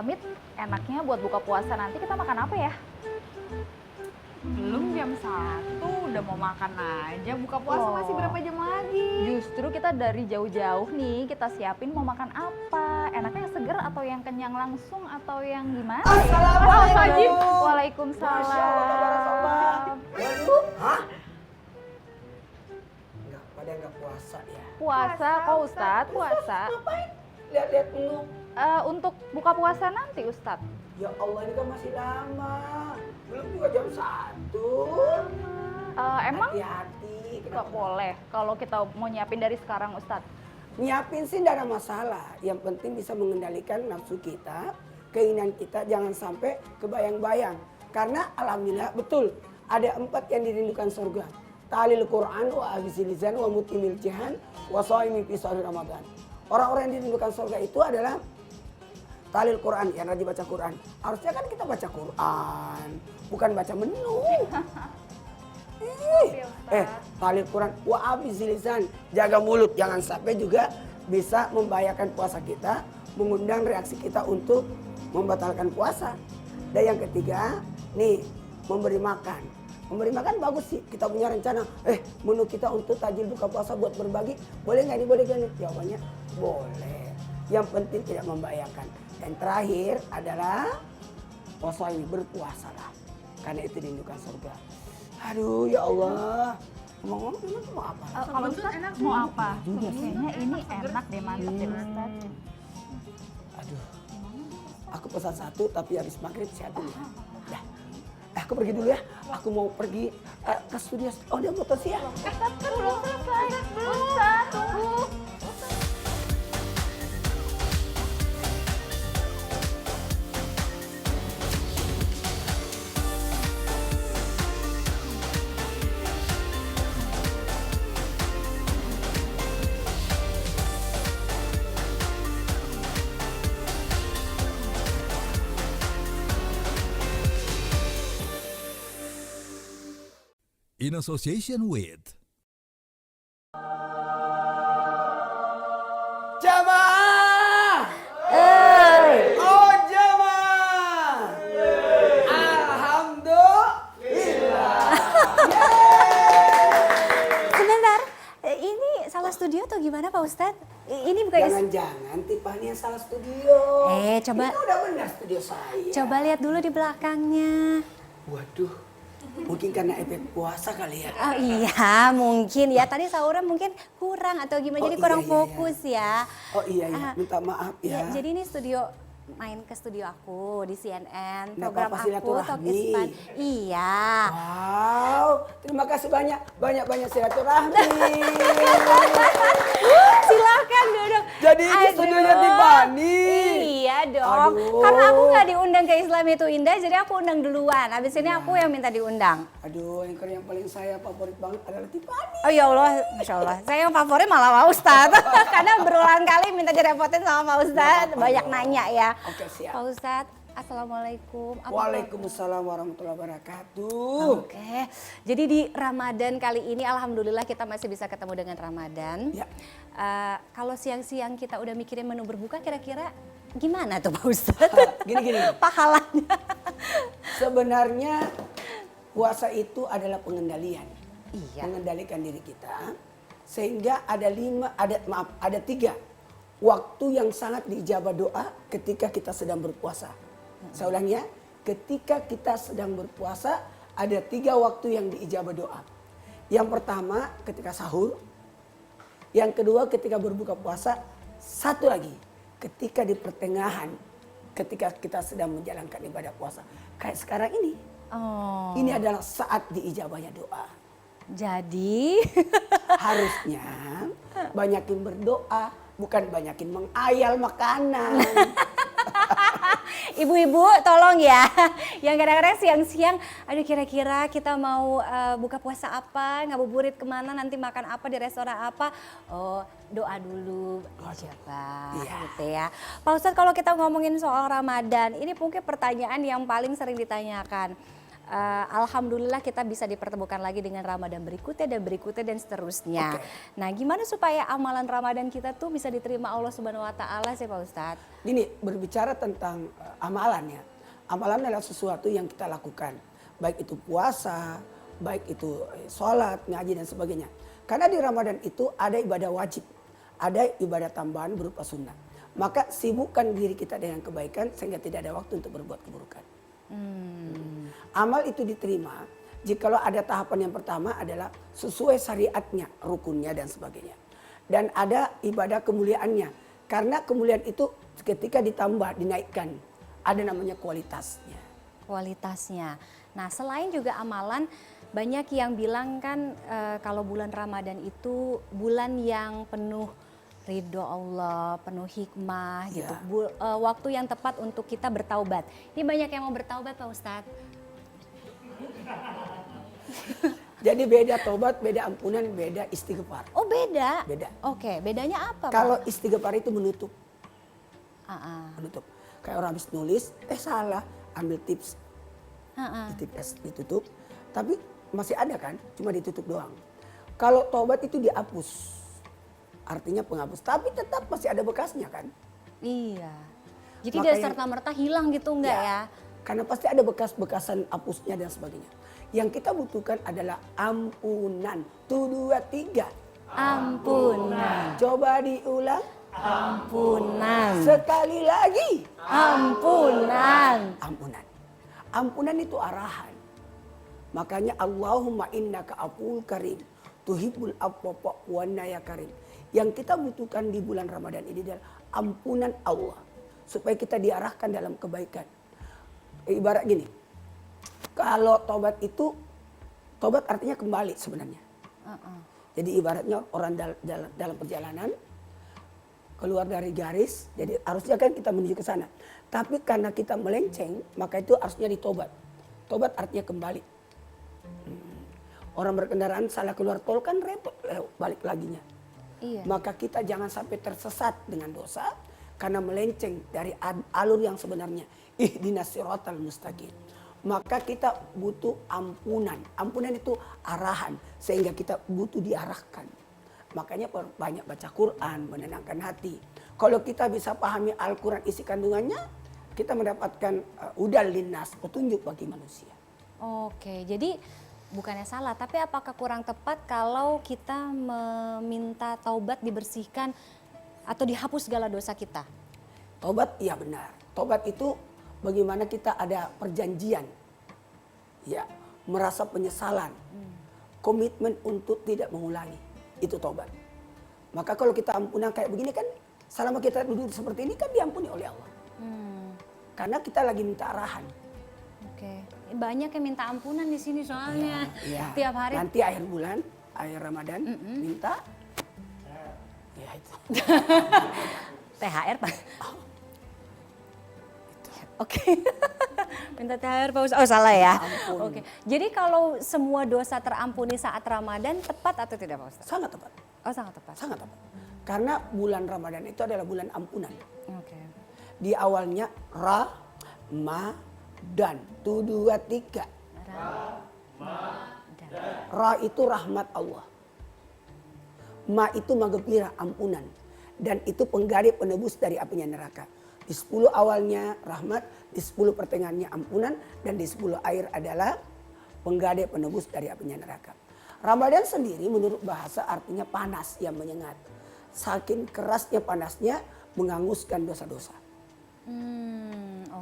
Mit, enaknya buat buka puasa nanti kita makan apa ya? Belum jam 1, udah mau makan aja. Buka puasa masih berapa jam lagi? Justru kita dari jauh-jauh nih, kita siapin mau makan apa. Enaknya yang seger atau yang kenyang langsung atau yang gimana? Assalamualaikum. Waalaikumsalam. Hah? Pada nggak puasa ya? Puasa kok Ustadz, puasa. Ngapain? Lihat-lihat dulu. Untuk buka puasa nanti Ustadz. Ya Allah, ini kan masih lama. Belum juga jam 1. Emang Hati-hati. nggak boleh kalau kita mau nyiapin dari sekarang Ustadz. Nyiapin sih tidak ada masalah. Yang penting bisa mengendalikan nafsu kita, keinginan kita jangan sampai kebayang-bayang. Karena alhamdulillah betul ada 4 yang dirindukan surga. Talil Quran wa agzil lisan wa mutimil jihan wa shaimi fi sahri Ramadan. Orang-orang yang dirindukan surga itu adalah talil Quran, yang rajin baca Quran. Harusnya kan kita baca Quran, bukan baca menu. Talil Quran wa agzil lisan, jaga mulut jangan sampai juga bisa membahayakan puasa kita, mengundang reaksi kita untuk membatalkan puasa. Dan yang ketiga, nih memberi makan. Memberi makan bagus sih, kita punya rencana, menu kita untuk takjil buka puasa buat berbagi, boleh nggak nih, boleh nggak nih? Jawabannya boleh, yang penting tidak membahayakan. Dan terakhir adalah puasa ini berpuasalah, karena itu dirindukan surga. Aduh ya Allah, ngomong-ngomong memang mau apa? Kalau Ustadz mau apa? Kayaknya ini enak deh, mantep deh Ustadz. Aduh, aku pesan 1 tapi habis maghrib siapin ya. Dah. Aku pergi dulu ya. Aku mau pergi ke studio. Oh, dia foto sih ya. Ustadz kan belum selesai. Ustadz, tunggu. In association with Jamaah! Oh, jamaah! Alhamdulillah! Sebentar, ini salah studio atau gimana Pak Ustadz? Ini bukan Jangan-jangan Tiffany yang salah studio. Coba- Ini udah benar studio saya. Coba lihat dulu di belakangnya. Waduh, mungkin karena efek puasa kali ya. Oh iya, mungkin ya. Tadi sahurnya mungkin kurang atau gimana, Oh, jadi iya, kurang iya, fokus ya. Oh iya, minta maaf ya. Jadi ini main ke studio aku di CNN, Nggak program apa-apa, aku silaturahmi. Talk is Fun. Iya. Wow, terima kasih banyak silaturahmi. Silahkan duduk. Jadi ini studionya Tiffany. Iya dong. Aduh. Karena aku nggak diundang ke Islam itu Indah, jadi aku undang duluan. Habis ini aku yang minta diundang. Aduh, anchor yang paling saya favorit banget adalah Tiffany. Oh ya Allah, Masya Allah. Saya yang favorit malah Pak Ustadz. Karena berulang kali minta direpotin sama Pak Ustadz. apa-apa Banyak dong. nanya ya. Oke, siap. Pak Ustadz, Assalamualaikum. Waalaikumsalam warahmatullahi wabarakatuh. Oke, jadi di Ramadan kali ini Alhamdulillah kita masih bisa ketemu dengan Ramadan. Ya. Kalau siang-siang kita udah mikirin menu berbuka, kira-kira gimana tuh Pak Ustadz? Gini. Pahalanya. Sebenarnya puasa itu adalah pengendalian. Iya. Mengendalikan diri kita. Sehingga ada 3 waktu yang sangat diijabah doa ketika kita sedang berpuasa. Saya ulang ya, ketika kita sedang berpuasa ada 3 waktu yang diijabah doa. Yang pertama ketika sahur, yang kedua ketika berbuka puasa, satu lagi ketika di pertengahan, ketika kita sedang menjalankan ibadah puasa. Kayak sekarang ini, Oh, ini adalah saat diijabahnya doa. jadi Harusnya banyakin berdoa, bukan banyakin mengayal makanan. ibu-ibu tolong ya, yang kadang-kadang siang-siang, aduh kira-kira kita mau buka puasa apa, ngabuburit kemana, nanti makan apa di restoran apa, oh doa dulu, coba Iya. gitu ya. Pak Ustadz, kalau kita ngomongin soal Ramadan, ini mungkin pertanyaan yang paling sering ditanyakan. Alhamdulillah kita bisa dipertemukan lagi dengan Ramadan berikutnya dan seterusnya. Nah, gimana supaya amalan Ramadan kita tuh bisa diterima Allah Subhanahu wa taala sih Pak Ustadz? Gini, berbicara tentang amalan ya. Amalan adalah sesuatu yang kita lakukan. Baik itu puasa, baik itu sholat, ngaji dan sebagainya. Karena di Ramadan itu ada ibadah wajib, ada ibadah tambahan berupa sunnah. Maka sibukkan diri kita dengan kebaikan sehingga tidak ada waktu untuk berbuat keburukan. Amal itu diterima jikalau ada tahapan yang pertama adalah sesuai syariatnya, rukunnya dan sebagainya. Dan ada ibadah kemuliaannya. Karena kemuliaan itu ketika ditambah, dinaikkan, ada namanya kualitasnya. Kualitasnya. Nah, selain juga amalan, banyak yang bilang kan kalau bulan Ramadan itu bulan yang penuh ridho Allah, penuh hikmah gitu. Waktu yang tepat untuk kita bertaubat. Ini banyak yang mau bertaubat Pak Ustadz. Jadi beda tobat, beda ampunan, beda istighfar. Oh beda? Beda. Oke, bedanya apa Pak? Kalau istighfar itu menutup. Menutup. Kayak orang habis nulis, salah, ambil tips. Ditutup, tapi masih ada kan, cuma ditutup doang. Kalau tobat itu dihapus. Artinya penghapus, tapi tetap masih ada bekasnya kan? Iya. Jadi dia serta-merta hilang gitu enggak ya? Karena pasti ada bekas-bekasan hapusnya dan sebagainya. Yang kita butuhkan adalah ampunan. 1, 2, 3. Ampunan. Coba diulang. Ampunan. Sekali lagi. Ampunan. Ampunan. Ampunan itu arahan. Makanya Allahumma innaka afuwwun karim. Tuhibbul afwa wa'na ya karim. Yang kita butuhkan di bulan Ramadan ini adalah ampunan Allah. Supaya kita diarahkan dalam kebaikan. Ibarat gini. Kalau tobat itu, tobat artinya kembali sebenarnya. Jadi ibaratnya orang dalam perjalanan. Keluar dari garis. Jadi harusnya kan kita menuju ke sana. Tapi karena kita melenceng, maka itu harusnya ditobat. Tobat artinya kembali. Orang berkendaraan salah keluar tol kan repot balik laginya. Iya. Maka kita jangan sampai tersesat dengan dosa karena melenceng dari alur yang sebenarnya. Ihdinas siratal mustaqim. Maka kita butuh ampunan. Ampunan itu arahan sehingga kita butuh diarahkan. Makanya banyak baca Quran, menenangkan hati. Kalau kita bisa pahami Al-Quran isi kandungannya, kita mendapatkan udal linnas, petunjuk bagi manusia. Oke, jadi bukannya salah, tapi apakah kurang tepat kalau kita meminta taubat dibersihkan atau dihapus segala dosa kita? Taubat, iya benar. Taubat itu bagaimana kita ada perjanjian, ya, merasa penyesalan, komitmen untuk tidak mengulangi, itu taubat. Maka kalau kita ampunan kayak begini kan, selama kita duduk seperti ini kan diampuni oleh Allah. Karena kita lagi minta arahan. Oke, banyak yang minta ampunan di sini soalnya. Ya, Tiap hari. nanti akhir bulan, akhir Ramadan, minta. Ya itu. THR Pak. Oke. Minta THR Pak Ustadz. Oh salah ya. Oke. Jadi kalau semua dosa terampuni saat Ramadan tepat atau tidak Pak Ustadz? Sangat tepat. Oh sangat tepat. Sangat tepat. Karena bulan Ramadan itu adalah bulan ampunan. Oke. Di awalnya Ramadan. 1, 2, 3. Ra itu rahmat Allah. Ma itu maghfirah, ampunan. Dan itu penggali penebus dari apinya neraka. Di 10 awalnya rahmat, di 10 pertengahannya ampunan, dan di 10 akhir adalah penggali penebus dari apinya neraka. Ramadan sendiri menurut bahasa artinya panas yang menyengat. Saking kerasnya panasnya menghanguskan dosa-dosa.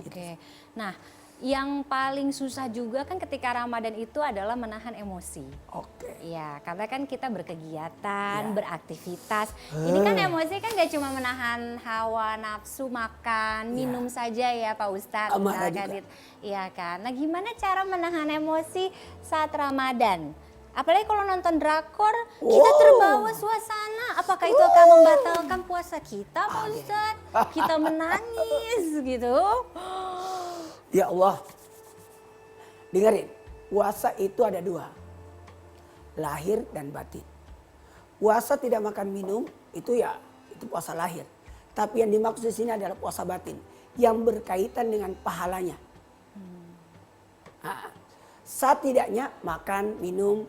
Oke. Nah, yang paling susah juga kan ketika Ramadan itu adalah menahan emosi. Oke. Iya, karena kan kita berkegiatan, beraktivitas. Ini kan emosi kan gak cuma menahan hawa nafsu makan, minum saja ya Pak Ustadz. Amarah misalkan juga. Iya kan. Nah, gimana cara menahan emosi saat Ramadan? Apalagi kalau nonton drakor, kita terbawa suasana. Apakah itu akan membatalkan puasa kita Pak Ustadz? Kita menangis gitu. Ya Allah. Dengerin, puasa itu ada 2. Lahir dan batin. Puasa tidak makan minum itu puasa lahir. Tapi yang dimaksud di sini adalah puasa batin yang berkaitan dengan pahalanya. Nah, Setidaknya makan, minum,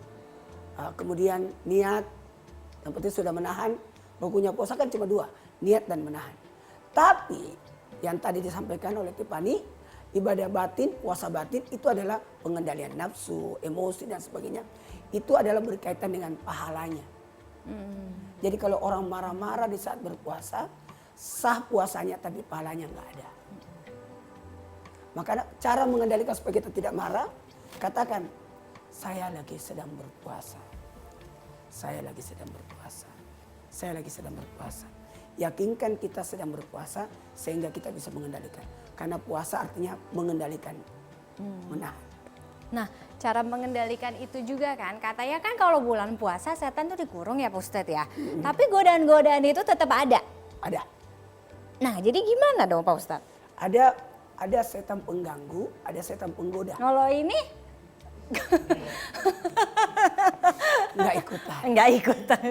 kemudian niat, yang penting sudah menahan. Rukunnya puasa kan cuma 2, niat dan menahan. Tapi yang tadi disampaikan oleh Tiffany, ibadah batin, puasa batin itu adalah pengendalian nafsu, emosi dan sebagainya. Itu adalah berkaitan dengan pahalanya. Jadi kalau orang marah-marah di saat berpuasa, sah puasanya tapi pahalanya nggak ada. Maka cara mengendalikan supaya kita tidak marah, katakan, saya lagi sedang berpuasa. Saya lagi sedang berpuasa. Saya lagi sedang berpuasa. Yakinkan kita sedang berpuasa sehingga kita bisa mengendalikan. Karena puasa artinya mengendalikan, menahan. Nah, cara mengendalikan itu juga kan, katanya kan kalau bulan puasa setan tuh dikurung ya Pak Ustadz ya. Tapi godaan-godaan itu tetap ada. Ada. Nah, jadi gimana dong Pak Ustadz? Ada setan pengganggu, ada setan penggoda. Kalau ini Nggak ikutan. nggak ikutan.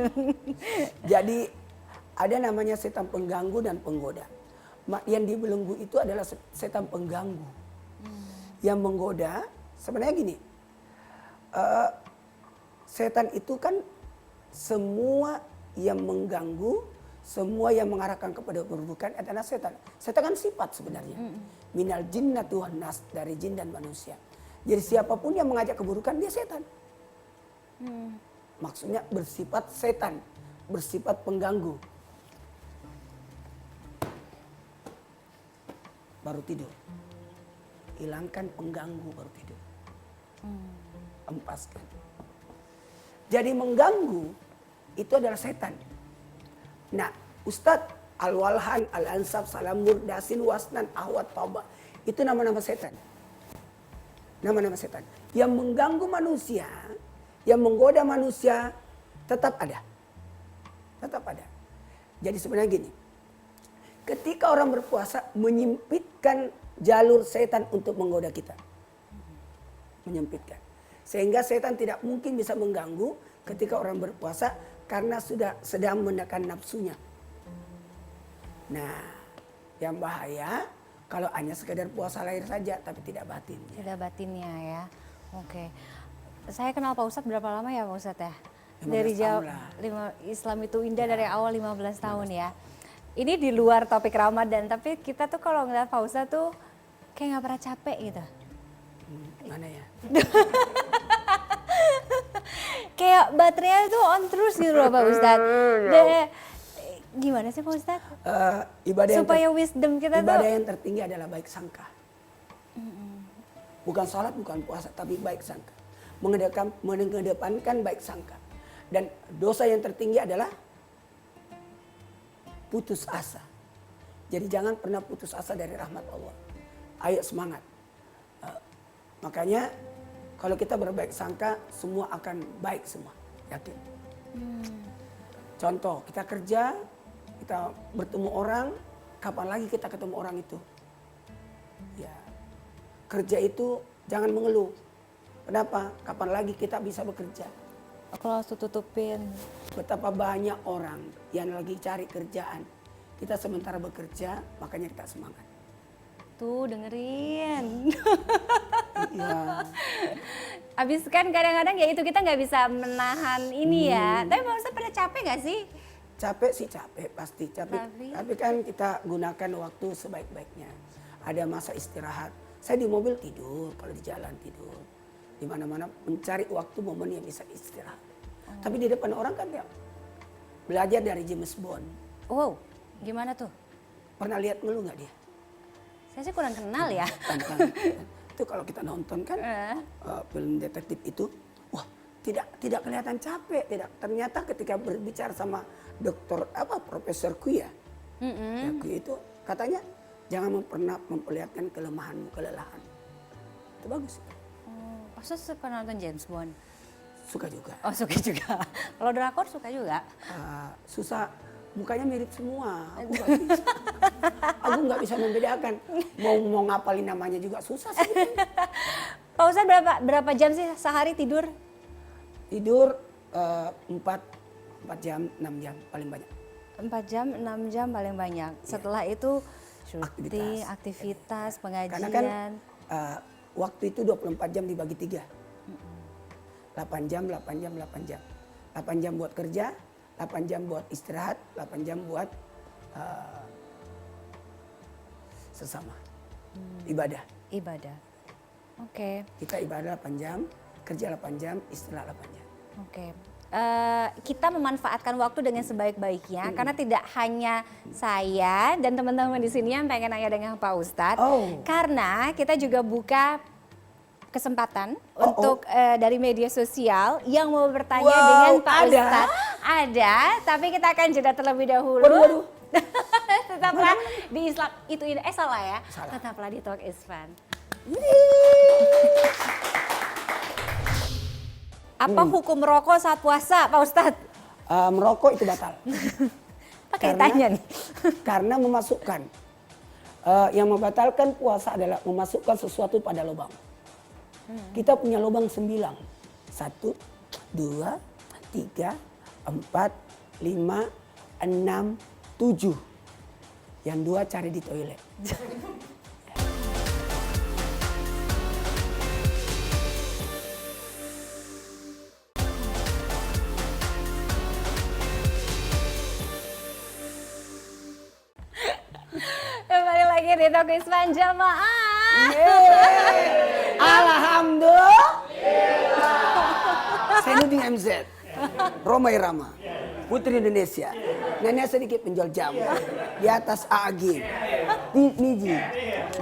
Jadi ada namanya setan pengganggu dan penggoda. Yang dibelenggu itu adalah setan pengganggu. Yang menggoda sebenarnya gini. Setan itu kan semua yang mengganggu, semua yang mengarahkan kepada keburukan adalah setan. Setan kan sifat sebenarnya. Minal jinnati wan nas, dari jin dan manusia. Jadi siapapun yang mengajak keburukan dia setan. Maksudnya bersifat setan, bersifat pengganggu. Baru tidur. Hilangkan pengganggu baru tidur. Empaskan. Jadi mengganggu itu adalah setan. Nah, Ustadz Al-Walhan, Al-Ansab, Salamur, Dasin, Wasnan, Ahwat, Tauba. Itu nama-nama setan. Nama-nama setan. Yang mengganggu manusia, yang menggoda manusia tetap ada. Tetap ada. Jadi sebenarnya gini. Ketika orang berpuasa menyempitkan jalur setan untuk menggoda kita. Menyempitkan. Sehingga setan tidak mungkin bisa mengganggu ketika orang berpuasa karena sudah sedang menekan nafsunya. Nah, yang bahaya kalau hanya sekedar puasa lahir saja tapi tidak batin. Tidak batinnya ya. Oke. Saya kenal Pak Ustadz berapa lama ya Pak Ustadz ya? 15 Dari jauh, tahun lah. Islam itu indah dari awal 15 tahun ya. Ini di luar topik Ramadan, tapi kita tuh kalau ngeliat Pak Ustadz tuh kayak nggak pernah capek gitu. Mana ya? Kayak baterainya tuh on terus gitu loh Pak Ustadz. Gimana sih Pak Ustadz? Supaya wisdom kita tuh. Ibadah yang tertinggi adalah baik sangka. Bukan salat, bukan puasa, tapi baik sangka. Mengedepankan baik sangka. Dan dosa yang tertinggi adalah putus asa. Jadi jangan pernah putus asa dari rahmat Allah. Ayo semangat. Makanya kalau kita berbaik sangka, semua akan baik semua. Yakin. Contoh, kita kerja, kita bertemu orang, kapan lagi kita ketemu orang itu? Ya, kerja itu jangan mengeluh. Kenapa? Kapan lagi kita bisa bekerja? Aku langsung tutupin. Betapa banyak orang yang lagi cari kerjaan. Kita sementara bekerja, makanya kita semangat. Tuh dengerin. Iya. Abis kan kadang-kadang ya itu kita nggak bisa menahan ini ya. Tapi Pak Ustadz pada capek gak sih? Capek sih capek, pasti capek. Tapi? Tapi kan kita gunakan waktu sebaik-baiknya. Ada masa istirahat. Saya di mobil tidur, kalau di jalan tidur. Di mana-mana mencari waktu momen yang bisa istirahat. Tapi di depan orang kan ya belajar dari James Bond. Wow, gimana tuh? Pernah lihat ngeluh nggak dia? Saya sih kurang kenal ya. Kan. Itu kalau kita nonton kan film detektif itu, wah tidak kelihatan capek. Tidak. Ternyata ketika berbicara sama dokter Profesor Kui ya, ya Kui itu katanya jangan pernah memperlihatkan kelemahanmu, kelelahan. Itu bagus. Maksudnya suka nonton James Bond? Suka juga. Oh suka juga. Kalau drakor suka juga? Susah, mukanya mirip semua. Aku nggak bisa membedakan. Mau ngapalin namanya juga susah sih. Pak Ustadz berapa jam sih sehari tidur? Tidur 4 jam, 6 jam paling banyak. 4 jam, 6 jam paling banyak. Setelah itu syuting, aktivitas, Karena kan pengajian. waktu itu 24 jam dibagi 3. 8 jam, 8 jam, 8 jam. 8 jam buat kerja, 8 jam buat istirahat, 8 jam buat sesama. Ibadah. Ibadah. Oke. Kita ibadah 8 jam, kerja 8 jam, istirahat 8 jam. Oke. Kita memanfaatkan waktu dengan sebaik-baiknya karena tidak hanya saya dan teman-teman di sini yang pengen nanya dengan Pak Ustadz. Oh. Karena kita juga buka kesempatan untuk dari media sosial yang mau bertanya Wow, dengan Pak ada? Ustadz. Ada, tapi kita akan jeda terlebih dahulu. Waduh. Tetaplah di Islam itu salah ya. Salah. Tetaplah di Talk is Fun. Apa hukum merokok saat puasa, Pak Ustadz? Merokok itu batal. Apa kaitannya nih? Karena memasukkan. Yang membatalkan puasa adalah memasukkan sesuatu pada lubang. Kita punya lubang 9. 1, 2, 3, 4, 5, 6, 7. Yang 2 cari di toilet. Kembali lagi di Talk is Fun jamaah. Alhamdulillah. Senuding MZ. Roma Irama. Putri Indonesia. Nenek sedikit penjual jamu. Di atas AAG. Niji.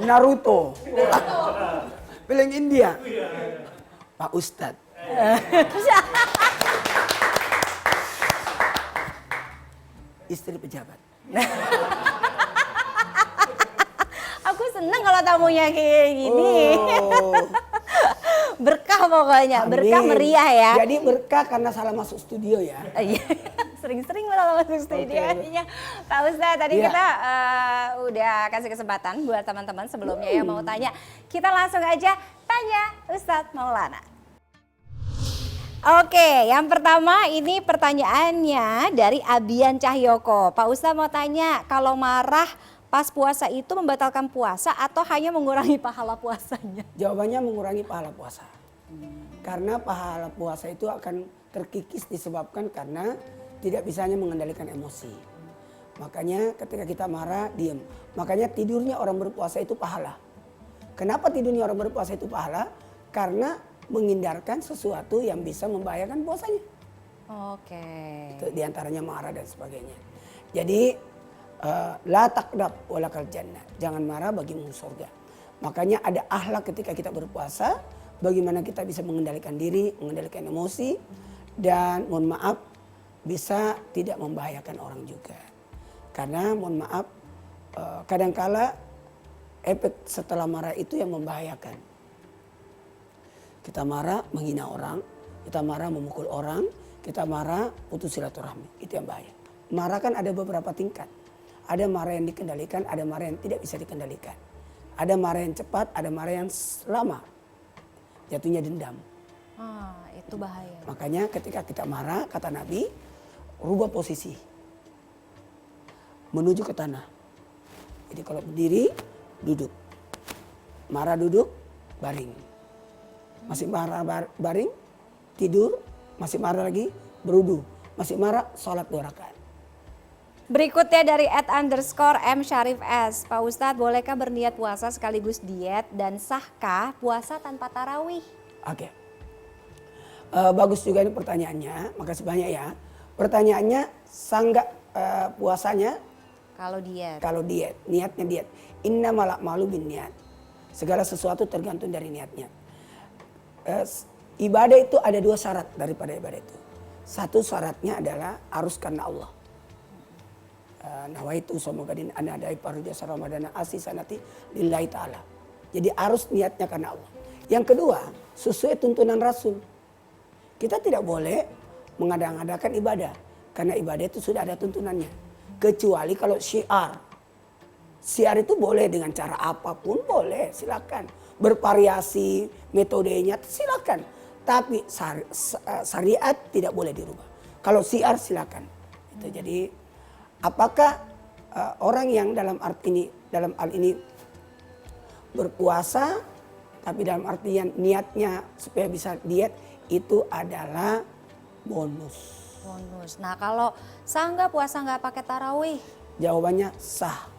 Naruto. Film India. Pak Ustadz. Istri pejabat. Aku seneng kalau tamunya kayak gini. Oh. Berkah pokoknya, berkah Amin. meriah ya. Jadi berkah karena salah masuk studio ya. Iya, sering-sering malah masuk studio. Iya. Pak Ustadz, tadi Iya. kita udah kasih kesempatan buat teman-teman sebelumnya yang mau tanya. Kita langsung aja tanya Ustadz Maulana. Oke, yang pertama ini pertanyaannya dari Abian Cahyoko. Pak Ustadz mau tanya, kalau marah pas puasa itu membatalkan puasa atau hanya mengurangi pahala puasanya? Jawabannya mengurangi pahala puasa. Karena pahala puasa itu akan terkikis disebabkan karena tidak bisanya mengendalikan emosi. Makanya ketika kita marah, diam. Makanya tidurnya orang berpuasa itu pahala. Kenapa tidurnya orang berpuasa itu pahala? Karena menghindarkan sesuatu yang bisa membahayakan puasanya. Oke. Itu diantaranya marah dan sebagainya. Jadi la taqdab walakal jannah. Jangan marah bagimu surga. Makanya ada akhlak ketika kita berpuasa. Bagaimana kita bisa mengendalikan diri, mengendalikan emosi. Dan mohon maaf bisa tidak membahayakan orang juga. Karena mohon maaf kadangkala efek setelah marah itu yang membahayakan. Kita marah menghina orang, kita marah memukul orang, kita marah putus silaturahmi. Itu yang bahaya. Marah kan ada beberapa tingkat. Ada marah yang dikendalikan, ada marah yang tidak bisa dikendalikan. Ada marah yang cepat, ada marah yang lama. Jatuhnya dendam. Itu bahaya. Makanya ketika kita marah, kata Nabi, rubah posisi. Menuju ke tanah. Jadi kalau berdiri, duduk. Marah duduk, baring. Masih marah baring, tidur, masih marah lagi, berudu. Masih marah, sholat 2 rakaat. Berikutnya dari @_M_Syarif_S. Pak Ustadz, bolehkah berniat puasa sekaligus diet dan sahkah puasa tanpa tarawih? Oke. Bagus juga ini pertanyaannya, makasih banyak ya. Pertanyaannya, sah nggak puasanya Kalau diet. kalau diet? Niatnya diet. Innamal a'malu binniat. Segala sesuatu tergantung dari niatnya. Ibadah itu ada 2 syarat daripada ibadah itu. Satu syaratnya adalah harus karena Allah. Nawaitu somogadin anadai parujasa ramadana asisanati lillahi ta'ala. Jadi harus niatnya karena Allah. Yang kedua, sesuai tuntunan Rasul. Kita tidak boleh mengada-ngadakan ibadah. Karena ibadah itu sudah ada tuntunannya. Kecuali kalau syiar. Syiar itu boleh dengan cara apapun boleh, silakan. Bervariasi metodenya silakan. Tapi syariat tidak boleh dirubah. Kalau syiar silakan. Itu jadi apakah orang yang dalam hal ini berpuasa Tapi dalam artian niatnya supaya bisa diet itu adalah bonus. Bonus. Nah kalau sah nggak puasa nggak pakai tarawih? Jawabannya sah.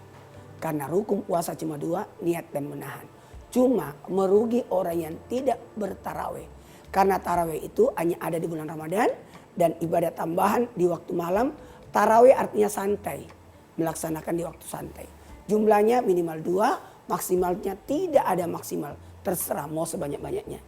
Karena rukun puasa cuma 2, niat dan menahan. Cuma merugi orang yang tidak bertarawih. Karena tarawih itu hanya ada di bulan Ramadan dan ibadah tambahan di waktu malam. Tarawih artinya santai, melaksanakan di waktu santai. Jumlahnya minimal 2, maksimalnya tidak ada maksimal. Terserah mau sebanyak-banyaknya.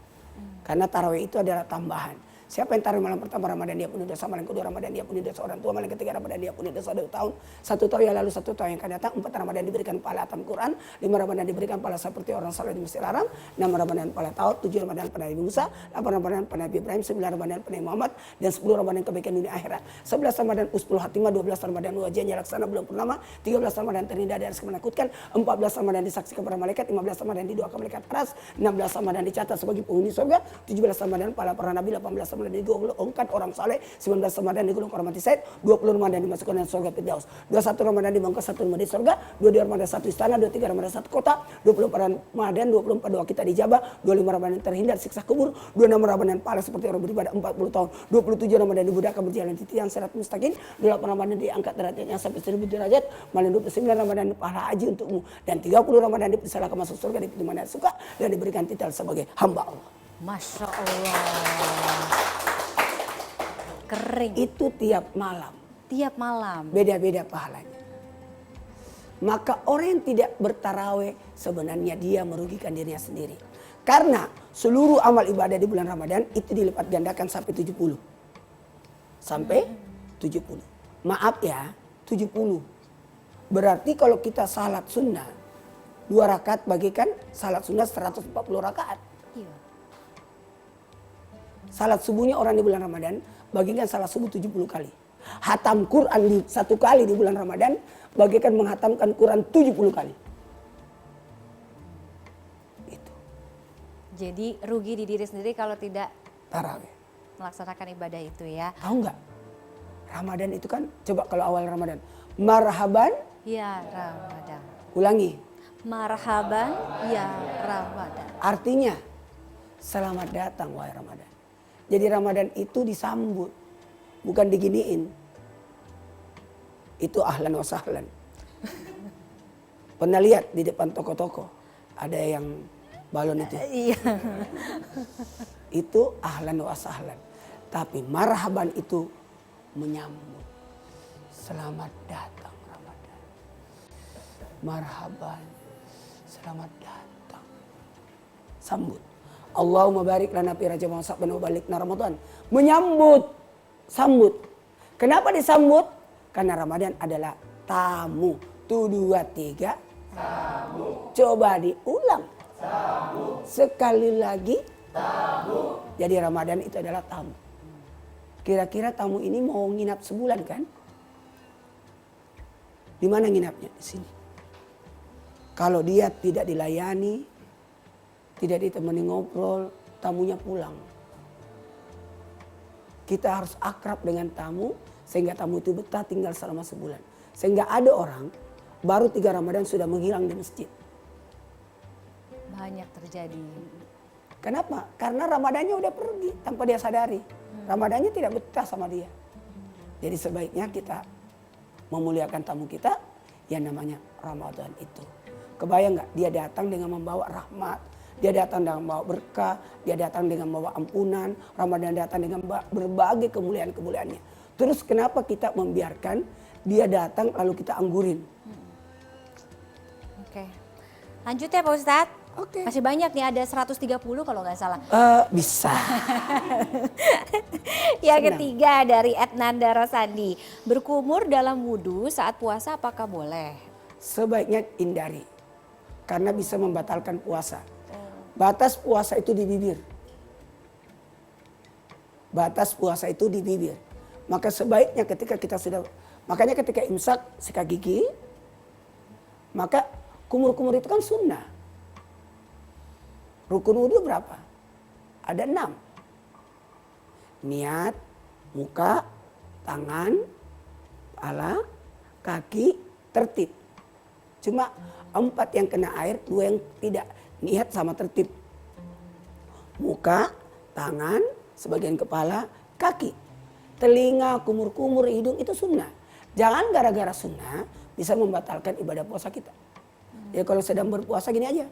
Karena tarawih itu adalah tambahan. Siapa yang tarawih malam pertama Ramadan dia punya dosa, malam kedua Ramadan dia punya dosa orang tua, malam ketiga Ramadan dia punya dosa 2 tahun. 1 tahun yang lalu, 1 tahun yang akan datang, 4 Ramadan diberikan pahala hatam Quran, 5 Ramadan diberikan pahala seperti orang saleh di Masjidil Haram, 6 Ramadan pahala Taud, 7 Ramadan pada Nabi Musa, 8 Ramadan pada Nabi Ibrahim, 9 Ramadan pada Nabi Muhammad, dan 10 Ramadan kebaikan dunia akhirat. 11 Ramadan usbul hatimah, 12 Ramadan ujiannya laksana belum purnama, 13 Ramadan terindah dari rezeki menakutkan, 14 Ramadan disaksikan para malaikat, 15 Ramadan didoakan malaikat keras, 16 Ramadan dicatat sebagai penghuni surga, 17 Ramadan pahala para nabi, 18 Ramadan digolongkan orang saleh, 19 Ramadan digolongkan orang mati syahid, 20 Ramadan dimasukkan dalam surga Firdaus, 21 Ramadan dibangun 1 Ramadan di surga, 22 Ramadan 1 istana, 23 Ramadan 1 kota, 24 Ramadan 24 doa kita dijabah, 25 Ramadan terhindar siksa kubur, 26 Ramadan pahala seperti orang beribadah 40 tahun, 27 Ramadan dibudahkan berjalan di tiang sirat mustaqim, 28 Ramadan diangkat derajatnya sampai 1000 derajat, malam 29 Ramadan pahala haji untukmu, dan 30 Ramadan dipersilakan masuk surga di pintu mana suka dan diberikan titel sebagai hamba Allah. Masya Allah. Kering. Itu tiap malam. Tiap malam. Beda-beda pahalanya. Maka orang yang tidak bertarawih sebenarnya dia merugikan dirinya sendiri. Karena seluruh amal ibadah di bulan Ramadan itu dilipat gandakan sampai 70. Sampai 70. Maaf ya, 70. Berarti kalau kita salat sunnah 2 rakaat bagikan salat sunnah 140 rakaat. Iya. Salat subuhnya orang di bulan Ramadan bagikan salat subuh 70 kali. Hatam Quran di 1 kali di bulan Ramadan bagikan menghatamkan Quran 70 kali. Itu. Jadi rugi di diri sendiri kalau tidak Tarawih. melaksanakan ibadah itu ya. Tahu nggak? Ramadan itu kan coba kalau awal Ramadan. Marhaban, Ya Ramadan. ulangi. Marhaban ya Ramadan. Artinya selamat datang wahai Ramadan. Jadi Ramadan itu disambut, bukan diginiin. Itu ahlan wa sahlan. Pernah lihat di depan toko-toko ada yang balon itu? Iya. Itu ahlan wa sahlan. Tapi marhaban itu menyambut. Selamat datang Ramadan. Marhaban. Selamat datang. Sambut. Allahumma barik lana fi Rajab wa Sya'ban wa balikna Ramadan. Menyambut, sambut. Kenapa disambut? Karena Ramadan adalah tamu. 2, 3. Tamu. Coba diulang. Tamu. Sekali lagi. Tamu. Jadi Ramadan itu adalah tamu. Kira-kira tamu ini mau nginap sebulan kan? Di mana nginapnya? Di sini. Kalau dia tidak dilayani, tidak ditemani ngobrol, tamunya pulang. Kita harus akrab dengan tamu sehingga tamu itu betah tinggal selama sebulan. Sehingga ada orang baru 3 Ramadan sudah menghilang di masjid. Banyak terjadi. Kenapa? Karena Ramadannya udah pergi tanpa dia sadari. Ramadannya tidak betah sama dia. Jadi sebaiknya kita memuliakan tamu kita yang namanya Ramadan itu. Kebayang nggak? Dia datang dengan membawa rahmat. Dia datang dengan membawa berkah. Dia datang dengan membawa ampunan. Ramadan datang dengan berbagai kemuliaan-kemuliaannya. Terus kenapa kita membiarkan dia datang lalu kita anggurin? Oke. Lanjut ya Pak Ustadz. Oke. Masih banyak nih, ada 130 kalau nggak salah. Bisa. Yang Senang. ketiga dari Ednanda Rosandi. Berkumur dalam wudhu saat puasa apakah boleh? Sebaiknya hindari. Karena bisa membatalkan puasa. Batas puasa itu di bibir. Batas puasa itu di bibir. Maka sebaiknya ketika kita sudah, makanya ketika imsak sikat gigi, maka kumur-kumur itu kan sunnah. Rukun wudhu berapa? Ada 6. Niat, muka, tangan, kepala, kaki, tertib. Cuma 4 yang kena air, 2 yang tidak. Niat sama tertib. Muka, tangan, sebagian kepala, kaki, telinga, kumur-kumur, hidung itu sunnah. Jangan gara-gara sunnah bisa membatalkan ibadah puasa kita. Ya kalau sedang berpuasa gini aja.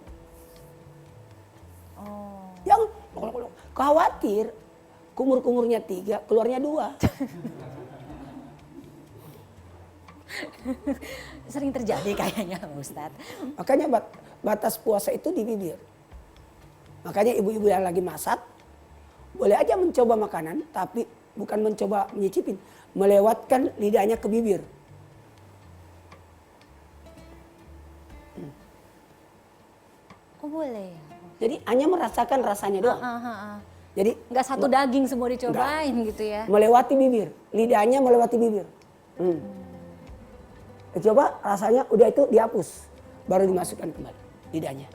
Yang khawatir kumur-kumurnya 3, keluarnya 2. Sering terjadi kayaknya Ustadz. Makanya batas puasa itu di bibir. Makanya ibu-ibu yang lagi masak, boleh aja mencoba makanan, tapi bukan mencoba menyicipin, melewatkan lidahnya ke bibir. Oh boleh ya? Jadi hanya merasakan rasanya doang. Jadi Nggak satu daging semua dicobain gitu ya? melewati bibir, lidahnya melewati bibir. Coba rasanya udah itu dihapus, baru dimasukkan kembali lidahnya.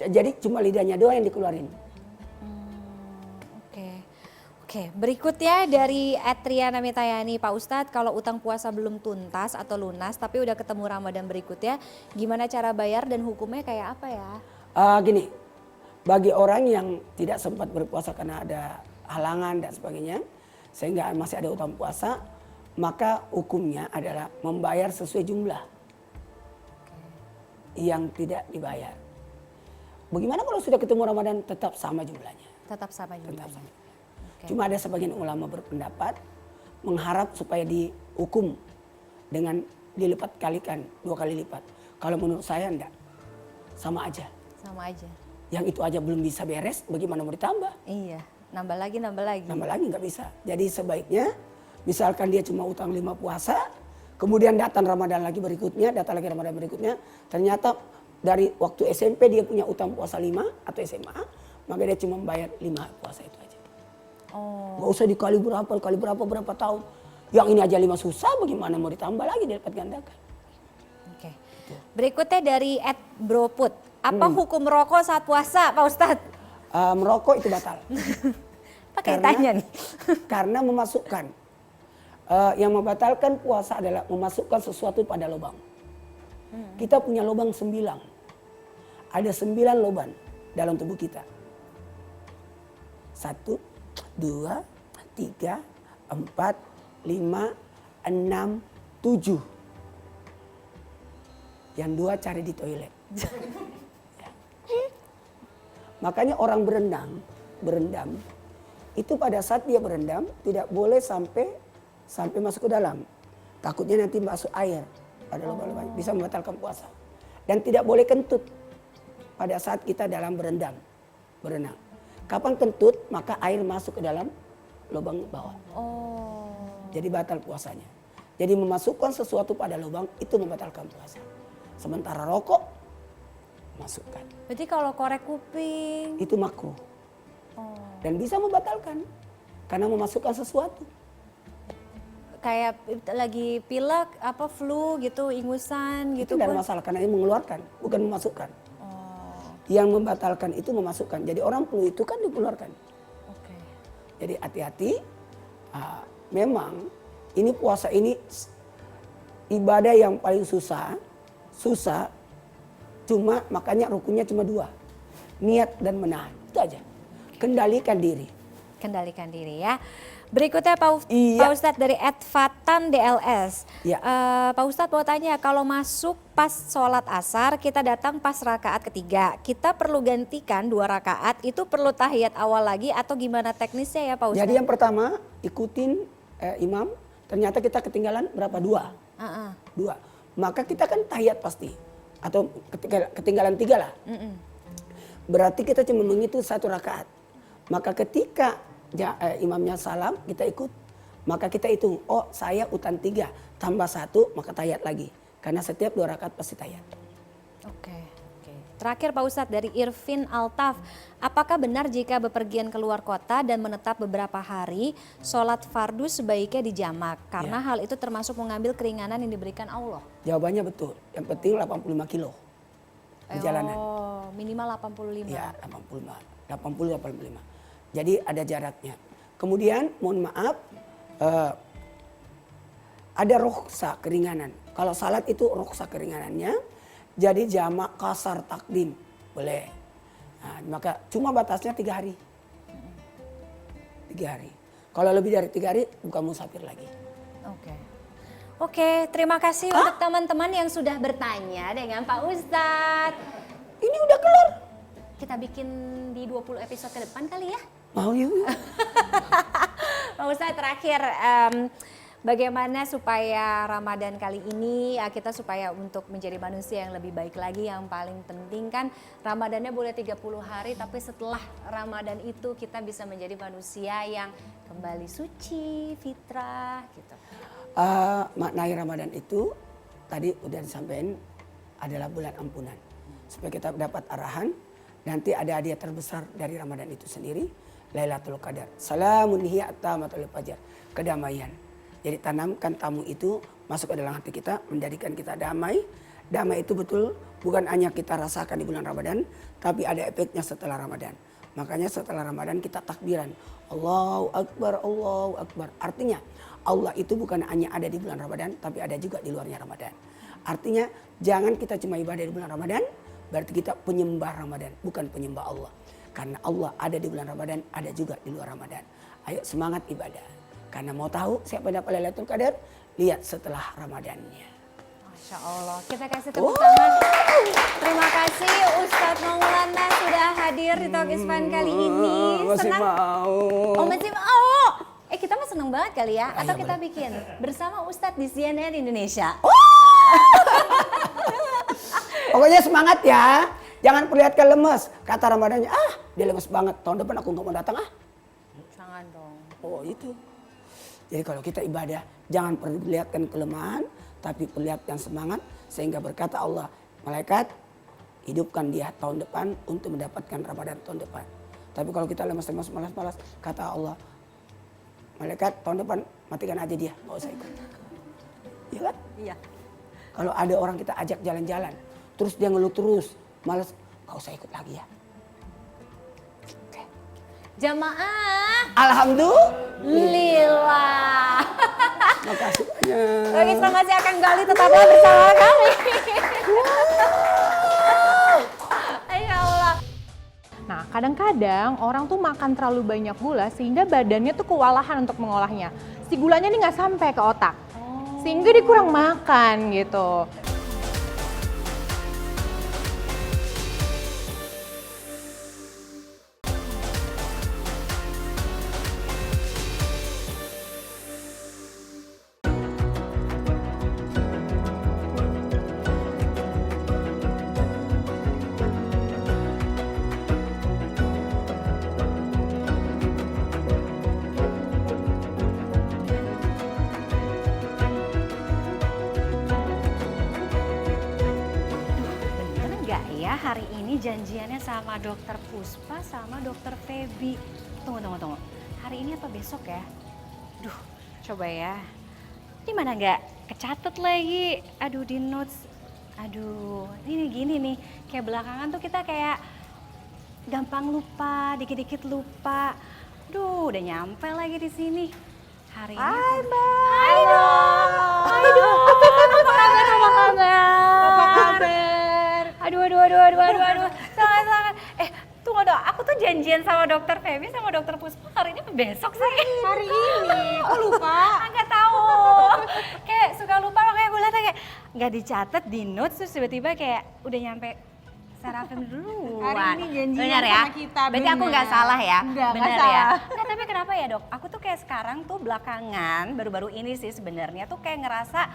Jadi cuma lidahnya doang yang dikeluarin. Oke, berikut ya dari Triana Metayani, Pak Ustadz, kalau utang puasa belum tuntas atau lunas tapi udah ketemu Ramadan berikutnya, gimana cara bayar dan hukumnya kayak apa ya? Gini, bagi orang yang tidak sempat berpuasa karena ada halangan dan sebagainya, sehingga masih ada utang puasa, maka hukumnya adalah membayar sesuai jumlah yang tidak dibayar. Bagaimana kalau sudah ketemu Ramadan tetap sama jumlahnya? Tetap sama juga. Tetap sama. Cuma ada sebagian ulama berpendapat mengharap supaya dihukum dengan dilipat kalikan 2 kali lipat. Kalau menurut saya enggak, sama aja. Sama aja. Yang itu aja belum bisa beres, bagaimana mau ditambah? Iya, nambah lagi, nambah lagi. Nambah lagi nggak bisa. Jadi sebaiknya misalkan dia cuma utang 5 puasa, kemudian datang Ramadan lagi berikutnya, datang lagi Ramadan berikutnya, ternyata dari waktu SMP dia punya utang puasa 5 atau SMA, maka dia cuma membayar 5 puasa itu aja. Nggak usah dikali berapa tahun. Yang ini aja 5 susah, bagaimana mau ditambah lagi dilipat gandakan. Oke. Berikutnya dari @broput. Apa hukum rokok saat puasa, Pak Ustadz? Merokok itu batal. Pakai tanya nih. Karena memasukkan. Yang membatalkan puasa adalah memasukkan sesuatu pada lubang. Kita punya lubang 9. Ada 9 lubang dalam tubuh kita. 1, 2, 3, 4, 5, 6, 7. Yang 2 cari di toilet. Makanya orang berendam, itu pada saat dia berendam tidak boleh sampai masuk ke dalam. Takutnya nanti masuk air pada lubang-lubang, bisa membatalkan puasa. Dan tidak boleh kentut pada saat kita dalam berenang. Kapan kentut maka air masuk ke dalam lubang bawah. Jadi batal puasanya. Jadi memasukkan sesuatu pada lubang itu membatalkan puasa. Sementara rokok masukkan. Berarti kalau korek kuping Itu makruh. Dan bisa membatalkan karena memasukkan sesuatu. kayak lagi pilek, apa flu gitu, ingusan gitu. Itu tidak ada pun. masalah karena ini mengeluarkan, bukan memasukkan. Yang membatalkan itu memasukkan. Jadi orang flu itu kan dikeluarkan. Oke. Jadi hati-hati. Memang ini puasa ini ibadah yang paling susah. Cuma makanya rukunnya cuma 2. Niat dan menahan. Itu aja. Kendalikan diri. Kendalikan diri ya. Berikutnya Pak Iya. Ustadz dari @fatan DLS. Iya. Pak Ustadz mau tanya, kalau masuk pas sholat asar kita datang pas rakaat ketiga, kita perlu gantikan 2 rakaat, itu perlu tahiyat awal lagi atau gimana teknisnya ya Pak Ustadz? Jadi yang pertama ikutin imam, ternyata kita ketinggalan berapa? 2. Maka kita kan tahiyat pasti. Atau ketinggalan 3 lah. Berarti kita cuma menghitung 1 rakaat. Maka ketika imamnya salam kita ikut. Maka kita hitung, oh saya utan 3 tambah 1 maka tahiyat lagi. Karena setiap 2 rakaat pasti tahiyat. Oke. Terakhir Pak Ustadz dari Irfin Altaf, apakah benar jika bepergian keluar kota dan menetap beberapa hari, sholat fardu sebaiknya dijamak? Karena hal itu termasuk mengambil keringanan yang diberikan Allah. Jawabannya betul. Yang penting 85 kilo perjalanan. Oh, minimal 85. Ya 85. Jadi ada jaraknya. Kemudian mohon maaf ada rukhsah keringanan. Kalau salat itu rukhsah keringanannya. Jadi jamak kasar takdim boleh. Nah, maka cuma batasnya 3 hari. 3 hari. Kalau lebih dari 3 hari bukan musafir lagi. Oke. Oke, terima kasih untuk teman-teman yang sudah bertanya dengan Pak Ustadz. Ini udah kelar. Kita bikin di 20 episode ke depan kali ya. Mau yuk. Pak Ustadz terakhir, bagaimana supaya Ramadan kali ini kita supaya untuk menjadi manusia yang lebih baik lagi, yang paling penting kan Ramadannya boleh 30 hari tapi setelah Ramadan itu kita bisa menjadi manusia yang kembali suci, fitrah gitu. Maknai Ramadan itu tadi udah disampaikan adalah bulan ampunan. Supaya kita dapat arahan, nanti ada hadiah terbesar dari Ramadan itu sendiri, Lailatul Qadar. Salamun hiya tamatul fajar, kedamaian. Jadi tanamkan tamu itu masuk ke dalam hati kita, menjadikan kita damai. Damai itu betul bukan hanya kita rasakan di bulan Ramadan, tapi ada efeknya setelah Ramadan. Makanya setelah Ramadan kita takbiran. Allahu Akbar, Allahu Akbar. Artinya Allah itu bukan hanya ada di bulan Ramadan, tapi ada juga di luarnya Ramadan. Artinya jangan kita cuma ibadah di bulan Ramadan, berarti kita penyembah Ramadan, bukan penyembah Allah. Karena Allah ada di bulan Ramadan, ada juga di luar Ramadan. Ayo semangat ibadah. Karena mau tahu siapa dapat Lailatul Qadar, lihat setelah Ramadannya. Masya Allah, kita kasih tepuk tangan. Terima kasih Ustadz Maulana sudah hadir di Talk is Fun kali ini. Masih mau. Oh masih mau. Kita mah seneng banget kali ya. Atau kita bikin bersama Ustadz di CNN Indonesia. Pokoknya semangat ya. Jangan perlihatkan lemes. Kata Ramadannya, dia lemes banget. Tahun depan aku nggak mau datang Jangan dong. Oh itu. Jadi kalau kita ibadah, jangan perlihatkan kelemahan, tapi perlihatkan semangat. Sehingga berkata Allah, malaikat hidupkan dia tahun depan untuk mendapatkan Ramadan tahun depan. Tapi kalau kita lemes-lemes, malas-malas, kata Allah, malaikat tahun depan matikan aja dia, nggak usah ikut. Iya kan? Iya. Kalau ada orang kita ajak jalan-jalan, terus dia ngeluh terus, malas, nggak usah ikut lagi ya. Oke. Jamaah. Alhamdulillah. Makasih banyak. Lagi masih akan gali tetaplah bersama kami. Insya Allah. Nah, kadang-kadang orang tuh makan terlalu banyak gula sehingga badannya tuh kewalahan untuk mengolahnya. Si gulanya nih nggak sampai ke otak. Sehingga dia kurang makan gitu. Hari ini janjiannya sama Dokter Puspa sama Dokter Feby. Tunggu. Hari ini apa besok ya? Duh, coba ya. Ini mana nggak kecatet lagi? Aduh, di notes. Aduh, ini gini nih. Kayak belakangan tuh kita kayak gampang lupa, dikit-dikit lupa. Duh, udah nyampe lagi di sini. Hari ini. Hai, Mbak. Hai dong. Hai dong. Apa kabar? Apa kabar? Aduh. Sangat. Tunggu dong, aku tuh janjian sama Dokter Feby sama Dokter Puspa hari ini besok sih. Hari ini, kok lupa? Nggak tahu. Kayak suka lupa makanya gue liat kayak nggak dicatat di notes terus tiba-tiba kayak udah nyampe Serafim duluan. Hari ini janjian Bener ya? sama kita, Berarti aku bener. nggak salah ya? Nggak Bener ya? salah. Nah tapi kenapa ya dok? Aku tuh kayak sekarang tuh belakangan, baru-baru ini sih sebenarnya tuh kayak ngerasa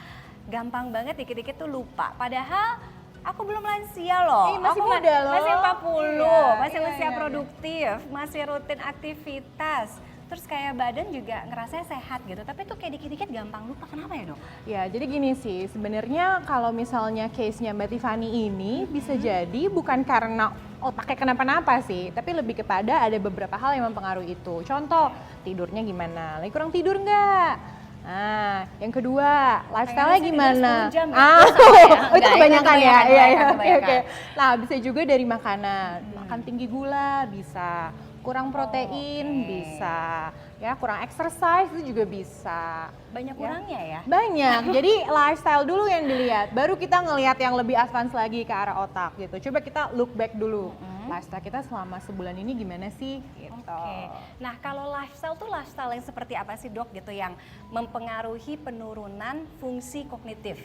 gampang banget dikit-dikit tuh lupa. Padahal aku belum lansia loh. Masih Aku muda loh. Masih 40, masih Iya, usia iya. produktif, masih rutin aktivitas. Terus kayak badan juga ngerasanya sehat gitu. Tapi tuh kayak dikit-dikit gampang lupa. Kenapa ya dok? Ya, jadi gini sih, sebenarnya kalau misalnya case-nya Mbak Tiffany ini bisa jadi bukan karena otaknya kenapa-napa sih, tapi lebih kepada ada beberapa hal yang mempengaruhi itu. Contoh, tidurnya gimana? Lagi kurang tidur nggak? Nah, yang kedua, lifestyle-nya Kayaknya gimana? sih tidur 10 jam ya. Ah, Sama ya? itu Enggak, kebanyakan itu ya. kebanyakan, Iya, kebanyakan. oke. Nah, bisa juga dari makanan. Makan tinggi gula bisa, kurang protein bisa, ya kurang exercise itu juga bisa. Banyak Ya. kurangnya ya? Banyak. Jadi lifestyle dulu yang dilihat, baru kita ngelihat yang lebih advance lagi ke arah otak gitu. Coba kita look back dulu. lifestyle kita selama sebulan ini gimana sih gitu. Oke. Nah, kalau lifestyle tuh lifestyle yang seperti apa sih, Dok, gitu yang mempengaruhi penurunan fungsi kognitif?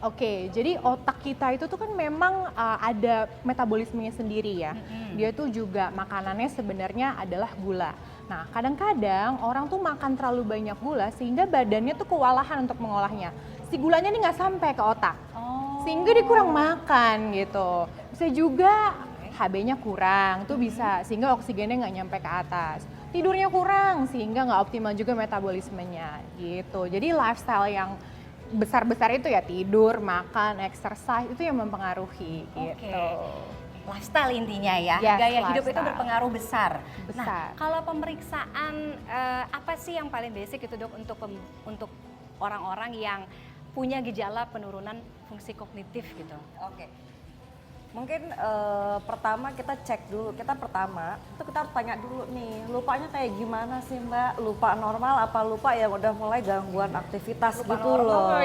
Oke, jadi otak kita itu tuh kan memang ada metabolismenya sendiri ya. Dia tuh juga makanannya sebenarnya adalah gula. Nah, kadang-kadang orang tuh makan terlalu banyak gula sehingga badannya tuh kewalahan untuk mengolahnya. Si gulanya nih nggak sampai ke otak, sehingga dia kurang makan gitu. Bisa juga HB-nya kurang, tuh bisa sehingga oksigennya nggak nyampe ke atas. Tidurnya kurang sehingga nggak optimal juga metabolismenya gitu. Jadi lifestyle yang besar-besar itu ya tidur, makan, exercise itu yang mempengaruhi gitu. Lifestyle intinya ya, Yes, gaya hidup itu lifestyle. berpengaruh besar. Besar. Nah, kalau pemeriksaan apa sih yang paling basic itu, Dok, untuk orang-orang yang punya gejala penurunan fungsi kognitif gitu? Oke. Mungkin pertama kita cek dulu, kita harus tanya dulu nih, lupanya kayak gimana sih Mbak? Lupa normal apa lupa yang udah mulai gangguan aktivitas gitu loh.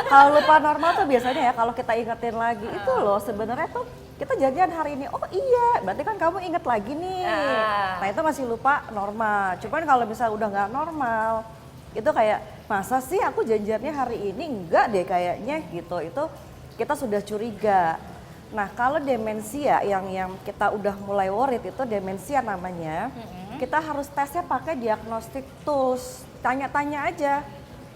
Kalau lupa normal tuh biasanya ya kalau kita ingetin lagi itu loh sebenarnya tuh kita janjian hari ini, oh iya berarti kan kamu inget lagi nih. Nah itu masih lupa normal, cuman kalau misalnya udah nggak normal, itu kayak masa sih aku janjiannya hari ini enggak deh kayaknya gitu, itu kita sudah curiga. Nah kalau demensia yang kita udah mulai worried itu demensia namanya, kita harus tesnya pakai diagnostic tools, tanya-tanya aja.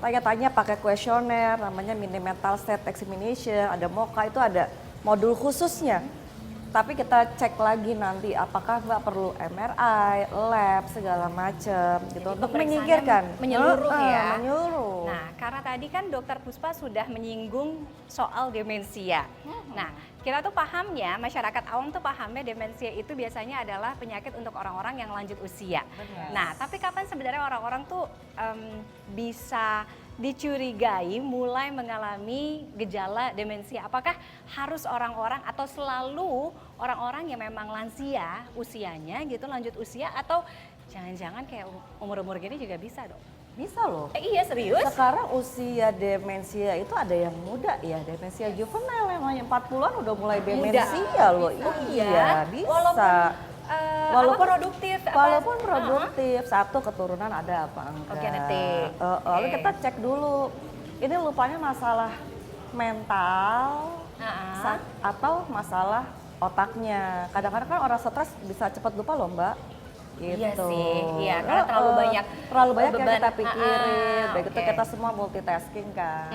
Tanya-tanya pakai kuesioner, namanya mini mental state examination, ada MOCA, itu ada modul khususnya. Tapi kita cek lagi nanti apakah Mbak perlu MRI, lab, segala macam gitu untuk pemeriksaannya menyingkirkan. menyeluruh ya. Menyeluruh. Nah, karena tadi kan Dokter Puspa sudah menyinggung soal demensia. Nah, kita tuh pahamnya, masyarakat awam tuh pahamnya demensia itu biasanya adalah penyakit untuk orang-orang yang lanjut usia. Nah, tapi kapan sebenarnya orang-orang tuh bisa dicurigai mulai mengalami gejala demensia? Apakah harus orang-orang atau selalu orang-orang yang memang lansia usianya gitu, lanjut usia, atau jangan-jangan kayak umur-umur gini juga bisa, Dok? Bisa loh. Iya, serius? Sekarang usia demensia itu ada yang muda ya, demensia juvenile namanya 40-an udah mulai demensia loh. Iya, bisa. Walaupun produktif. Walaupun produktif, satu keturunan ada apa enggak. Oke, detik. Lalu kita cek dulu, ini lupanya masalah mental atau masalah otaknya. Kadang-kadang kan orang stres bisa cepat lupa loh Mbak. Gitu. Iya sih, iya karena terlalu banyak yang beban. kita pikirin, begitu oke. kita semua multitasking kan.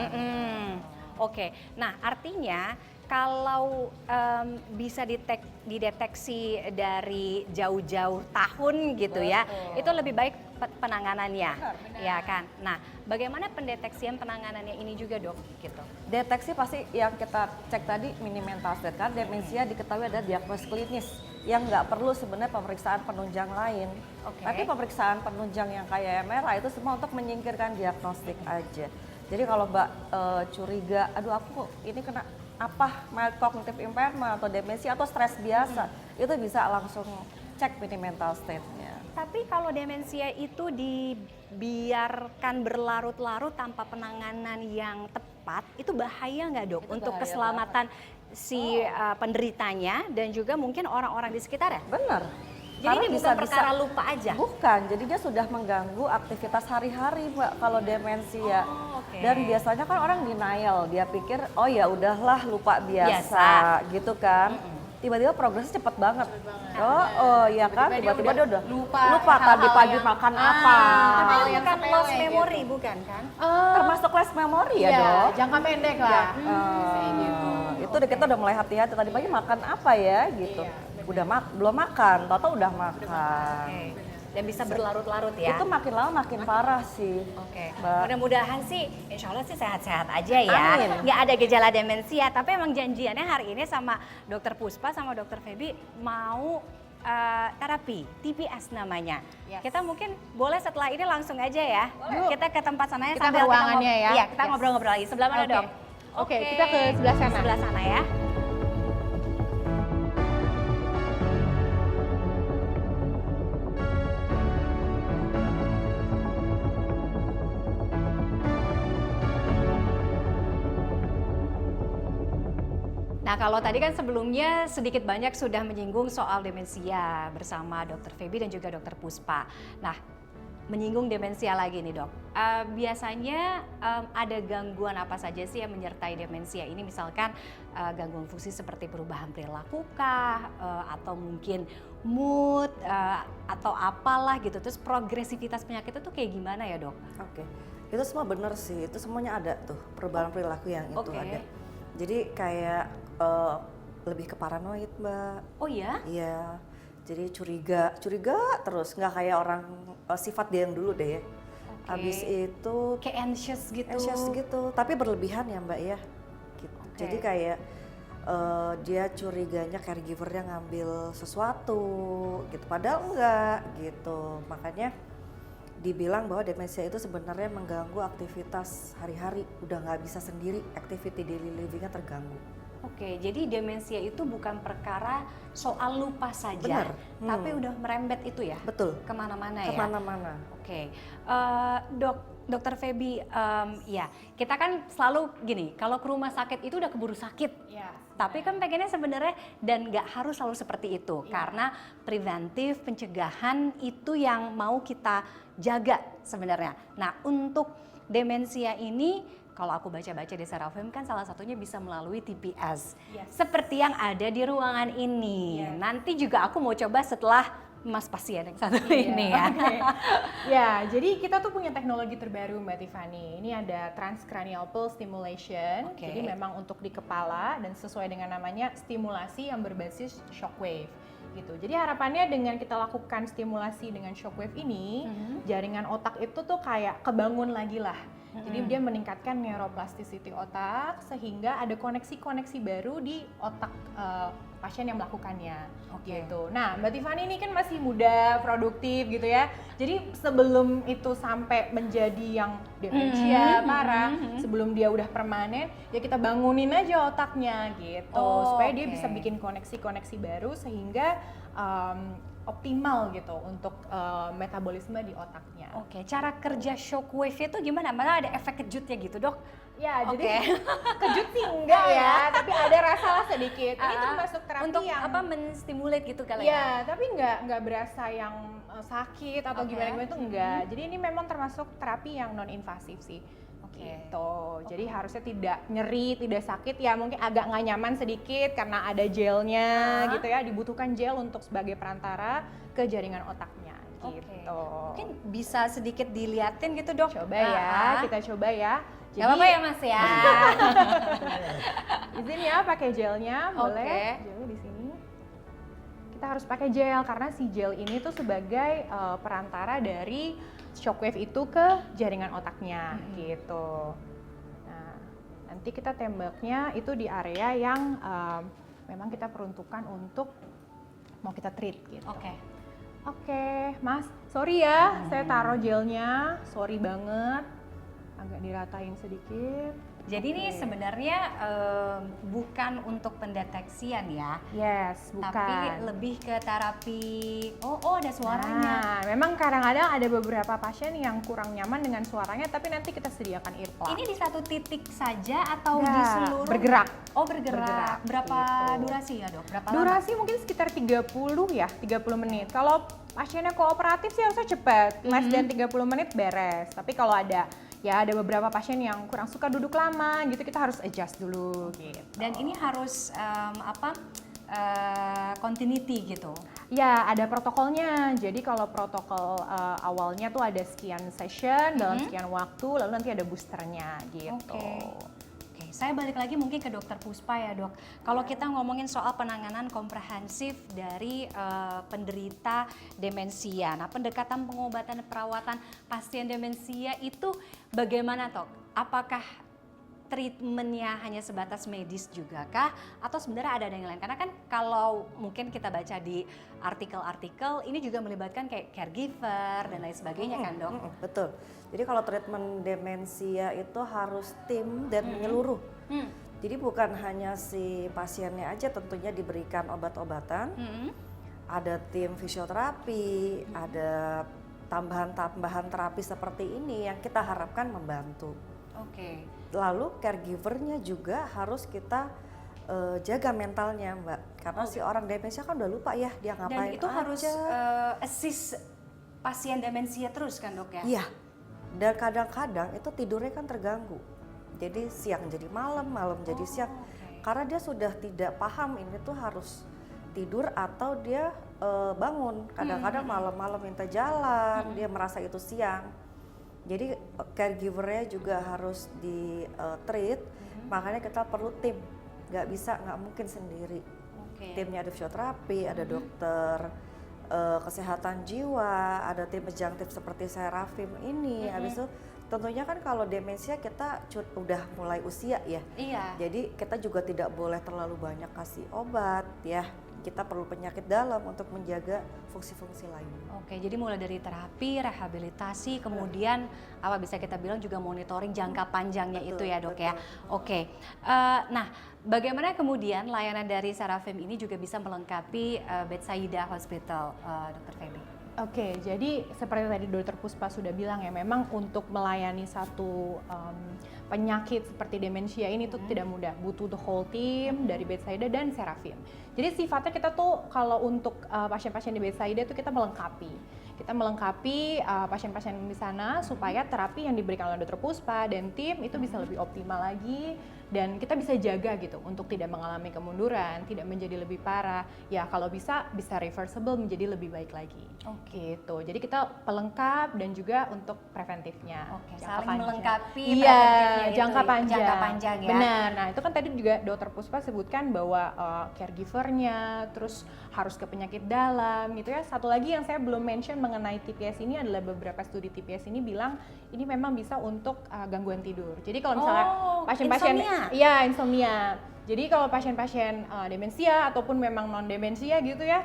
Oke, nah artinya kalau bisa dideteksi dari jauh-jauh tahun gitu ya, itu lebih baik penanganannya, ya kan? Nah, bagaimana pendeteksian penanganannya ini juga, Dok? Gitu. Deteksi pasti yang kita cek tadi mini mental state kan, demensia diketahui ada diagnosis klinis yang nggak perlu sebenarnya pemeriksaan penunjang lain. Tapi pemeriksaan penunjang yang kayak MRI itu semua untuk menyingkirkan diagnostik aja. Jadi kalau Mbak curiga, aduh aku ini kena apa, mild cognitive impairment atau demensia atau stres biasa, itu bisa langsung cek mini mental state-nya. Tapi kalau demensia itu dibiarkan berlarut-larut tanpa penanganan yang tepat, itu bahaya nggak, Dok? Untuk keselamatan si penderitanya dan juga mungkin orang-orang di sekitarnya? Benar. Jadi ini bukan perkara lupa aja? Bukan, jadi dia sudah mengganggu aktivitas hari-hari Mbak kalau demensia. Dan biasanya kan orang denial, dia pikir oh ya udahlah lupa biasa. Gitu kan. Tiba-tiba progresnya cepet banget. Oh iya kan, tiba-tiba dia udah lupa tadi pagi makan apa. Tapi bukan lost memory, bukan kan? Termasuk lost memory ya dok. Jangka pendek lah. Itu kita udah mulai hati-hati, tadi pagi makan apa ya gitu. Udah belum makan, Toto udah makan. Dan bisa berlarut-larut ya? Itu makin lama makin parah sih. Mudah-mudahan sih, insya Allah sih sehat-sehat aja ya. Amin. Nggak ada gejala demensia, tapi emang janjiannya hari ini sama Dokter Puspa sama Dokter Feby mau terapi, TPS namanya. Kita mungkin boleh setelah ini langsung aja ya. Kita ke tempat sananya Kita sambil ke ruangannya ya. Iya, kita ngobrol-ngobrol lagi. Sebelah mana, Dok? Oke, kita ke sebelah sana. Sebelah sana ya. Nah, Nah, kalau tadi kan sebelumnya sedikit banyak sudah menyinggung soal demensia bersama Dr. Feby dan juga Dr. Puspa. Nah, menyinggung demensia lagi nih dok. Biasanya ada gangguan apa saja sih yang menyertai demensia ini? Misalkan gangguan fungsi seperti perubahan perilaku kah, atau mungkin mood, atau apalah gitu. Terus progresivitas penyakit itu kayak gimana ya dok? Oke, itu semua benar sih, itu semuanya ada tuh perubahan perilaku yang itu Oke. ada. Jadi kayak lebih ke paranoid mbak. Oh ya? Iya, jadi curiga terus, nggak kayak orang sifat dia yang dulu deh ya. Habis itu Kayak anxious gitu. anxious gitu, tapi berlebihan ya mbak ya. Gitu. Oke. Jadi kayak dia curiganya caregivernya ngambil sesuatu gitu, padahal enggak gitu. Makanya dibilang bahwa demensia itu sebenarnya mengganggu aktivitas hari-hari, udah nggak bisa sendiri, activity daily livingnya terganggu. Oke, jadi demensia itu bukan perkara soal lupa saja, Benar. tapi udah merembet itu ya? Betul. Kemana-mana ya? Kemana-mana. Oke, Dokter Feby, ya kita kan selalu gini, kalau ke rumah sakit itu udah keburu sakit. Ya. Tapi kan pengennya sebenarnya dan nggak harus selalu seperti itu, karena preventif pencegahan itu yang mau kita jaga sebenarnya. Nah untuk demensia ini, kalau aku baca-baca di Serafim kan salah satunya bisa melalui TPS, seperti yang ada di ruangan ini. Nanti juga aku mau coba setelah Mas pasien yang satu ini ya. Ya, jadi kita tuh punya teknologi terbaru Mbak Tiffany. Ini ada transcranial pulse stimulation. Oke. Jadi memang untuk di kepala dan sesuai dengan namanya stimulasi yang berbasis shockwave gitu. Jadi harapannya dengan kita lakukan stimulasi dengan shockwave ini, jaringan otak itu tuh kayak kebangun lagi lah. Jadi dia meningkatkan neuroplasticity otak sehingga ada koneksi-koneksi baru di otak pasien yang melakukannya. Gitu. Nah, Mbak Tiffany ini kan masih muda, produktif gitu ya. Jadi sebelum itu sampai menjadi yang demensia parah, sebelum dia udah permanen, ya kita bangunin aja otaknya gitu, supaya dia bisa bikin koneksi-koneksi baru sehingga optimal gitu untuk metabolisme di otaknya. Oke, cara kerja shockwave itu gimana? Mana ada efek kejutnya gitu dok? Ya, Oke. jadi kejut sih enggak ya, tapi ada rasa lah sedikit. Ini termasuk terapi untuk yang apa menstimulat gitu kali ya, tapi nggak berasa yang sakit atau Oke. gimana itu enggak. Jadi ini memang termasuk terapi yang non invasif sih. Oke. Gitu. Jadi harusnya tidak nyeri, tidak sakit ya, mungkin agak nggak nyaman sedikit karena ada gelnya gitu ya. Dibutuhkan gel untuk sebagai perantara ke jaringan otaknya Oke. gitu. Mungkin bisa sedikit diliatin gitu dok. Coba ya, kita coba ya. Gak apa-apa ya mas ya. Izin ya pakai gelnya, boleh. Oke. Gelnya di sini. Kita harus pakai gel karena si gel ini tuh sebagai perantara dari shockwave itu ke jaringan otaknya gitu. Nah, nanti kita tembaknya itu di area yang memang kita peruntukkan untuk mau kita treat gitu. Oke. Oke, Mas, sorry ya, saya taruh gelnya, sorry banget, agak diratain sedikit. Jadi ini sebenarnya bukan untuk pendeteksian ya, Yes, bukan. tapi lebih ke terapi. Oh ada suaranya. Nah, memang kadang-kadang ada beberapa pasien yang kurang nyaman dengan suaranya, tapi nanti kita sediakan earplug. Ini di satu titik saja atau di Nggak, seluruh? bergerak. Oh bergerak. Bergerak, Berapa gitu. durasi ya dok? Berapa lama? Durasi mungkin sekitar 30 ya, 30 menit. Kalau pasiennya kooperatif sih harusnya cepat, less than 30 menit beres. Tapi kalau ada beberapa pasien yang kurang suka duduk lama gitu, kita harus adjust dulu gitu. Dan ini harus continuity gitu. Ya, ada protokolnya. Jadi kalau protokol awalnya tuh ada sekian session dalam sekian waktu, lalu nanti ada boosternya gitu. Oke, saya balik lagi mungkin ke Dokter Puspa ya dok. Kalau kita ngomongin soal penanganan komprehensif dari penderita demensia, nah pendekatan pengobatan dan perawatan pasien demensia itu bagaimana dok? Apakah treatmentnya hanya sebatas medis juga kah? Atau sebenarnya ada yang lain? Karena kan kalau mungkin kita baca di artikel-artikel, ini juga melibatkan kayak caregiver dan lain sebagainya kan dok? Betul. Jadi kalau treatment demensia itu harus tim dan menyeluruh. Jadi bukan hanya si pasiennya aja tentunya diberikan obat-obatan. Ada tim fisioterapi, ada tambahan-tambahan terapi seperti ini yang kita harapkan membantu. Oke. Lalu caregivernya juga harus kita jaga mentalnya Mbak, karena si orang demensia kan udah lupa ya dia Dan ngapain itu harus aja. assist pasien demensia terus kan dok ya? Iya, dan kadang-kadang itu tidurnya kan terganggu. Jadi siang jadi malam, malam jadi siang. Karena dia sudah tidak paham ini tuh harus tidur atau dia bangun. Kadang-kadang malam-malam minta jalan, dia merasa itu siang. Jadi caregivernya juga harus di treat, makanya kita perlu tim. Nggak mungkin sendiri. Timnya ada fisioterapi, ada dokter kesehatan jiwa, ada tim adjunktif seperti Serafim ini. Habis itu tentunya kan kalau demensia kita udah mulai usia ya. Iya. Jadi kita juga tidak boleh terlalu banyak kasih obat ya. Kita perlu penyakit dalam untuk menjaga fungsi-fungsi lain. Oke, jadi mulai dari terapi, rehabilitasi, kemudian apa bisa kita bilang juga monitoring jangka panjangnya itu ya dok ya. Oke, nah bagaimana kemudian layanan dari Serafim ini juga bisa melengkapi Betsaida Hospital, Dr. Feby? Oke, jadi seperti tadi Dr. Puspa sudah bilang ya, memang untuk melayani satu penyakit seperti demensia ini tuh tidak mudah, butuh the whole team dari Betsaida dan Serafim. Jadi sifatnya kita tuh kalau untuk pasien-pasien di Betsaida itu kita melengkapi pasien-pasien di sana supaya terapi yang diberikan oleh Dr. Puspa dan tim itu bisa lebih optimal lagi dan kita bisa jaga gitu untuk tidak mengalami kemunduran, tidak menjadi lebih parah. Ya kalau bisa reversible menjadi lebih baik lagi. Gitu. Jadi kita pelengkap dan juga untuk preventifnya. Saling melengkapi iya, preventifnya itu, jangka panjang. Jangka panjang ya. Benar. Nah, itu kan tadi juga Dr. Puspa sebutkan bahwa caregivernya terus harus ke penyakit dalam gitu ya. Satu lagi yang saya belum mention mengenai TPS ini adalah beberapa studi TPS ini bilang ini memang bisa untuk gangguan tidur. Jadi kalau misalnya pasien-pasien insomnia. Jadi kalau pasien-pasien demensia ataupun memang non demensia gitu ya,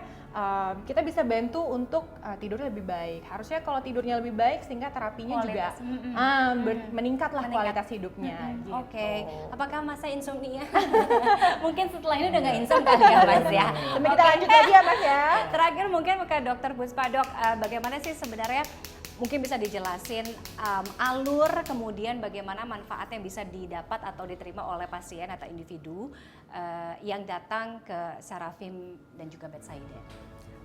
kita bisa bantu untuk tidur lebih baik. Harusnya kalau tidurnya lebih baik sehingga terapinya Kualitas, juga meningkatlah kualitas hidupnya. Gitu. Oke, apakah masa insomnia? Mungkin setelah ini udah nggak insomnia kali ya Mas ya. Tapi kita lanjut lagi ya Mas ya. Terakhir mungkin ke Dr. Puspa dok, bagaimana sih sebenarnya mungkin bisa dijelasin alur kemudian bagaimana manfaat yang bisa didapat atau diterima oleh pasien atau individu yang datang ke Serafim dan juga Betsaida.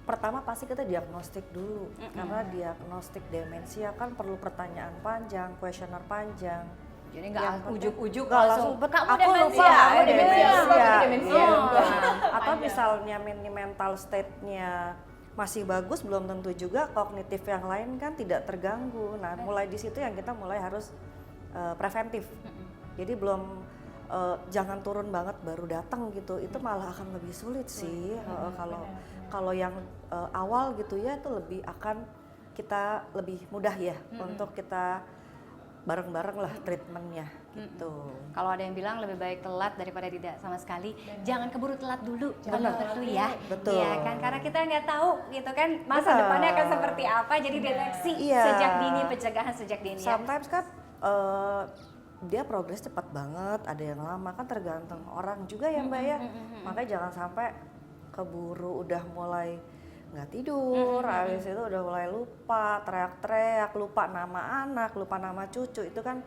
Pertama pasti kita diagnostik dulu, karena diagnostik demensia kan perlu pertanyaan panjang, kuesioner panjang. Jadi nggak ujuk-ujuk nggak langsung, aku demensia, lupa, aku demensia. demensia. Iya. Atau misalnya mental state-nya masih bagus, belum tentu juga kognitif yang lain kan tidak terganggu. Nah, mulai di situ yang kita mulai harus preventif. Jadi belum jangan turun banget baru datang gitu. Itu malah akan lebih sulit sih. Kalau yang awal gitu ya itu lebih akan kita lebih mudah ya untuk kita bareng-bareng lah treatmentnya gitu. Kalau ada yang bilang lebih baik telat daripada tidak sama sekali, jangan keburu telat dulu, belum tentu ya. Betul. Iya kan, karena kita nggak tahu gitu kan masa depannya akan seperti apa, jadi deteksi sejak dini, pencegahan sejak dini. Sometimes kan dia progres cepat banget, ada yang lama kan tergantung orang juga ya Mbak ya. Makanya jangan sampai keburu udah mulai nggak tidur, habis itu udah mulai lupa, teriak-teriak, lupa nama anak, lupa nama cucu, itu kan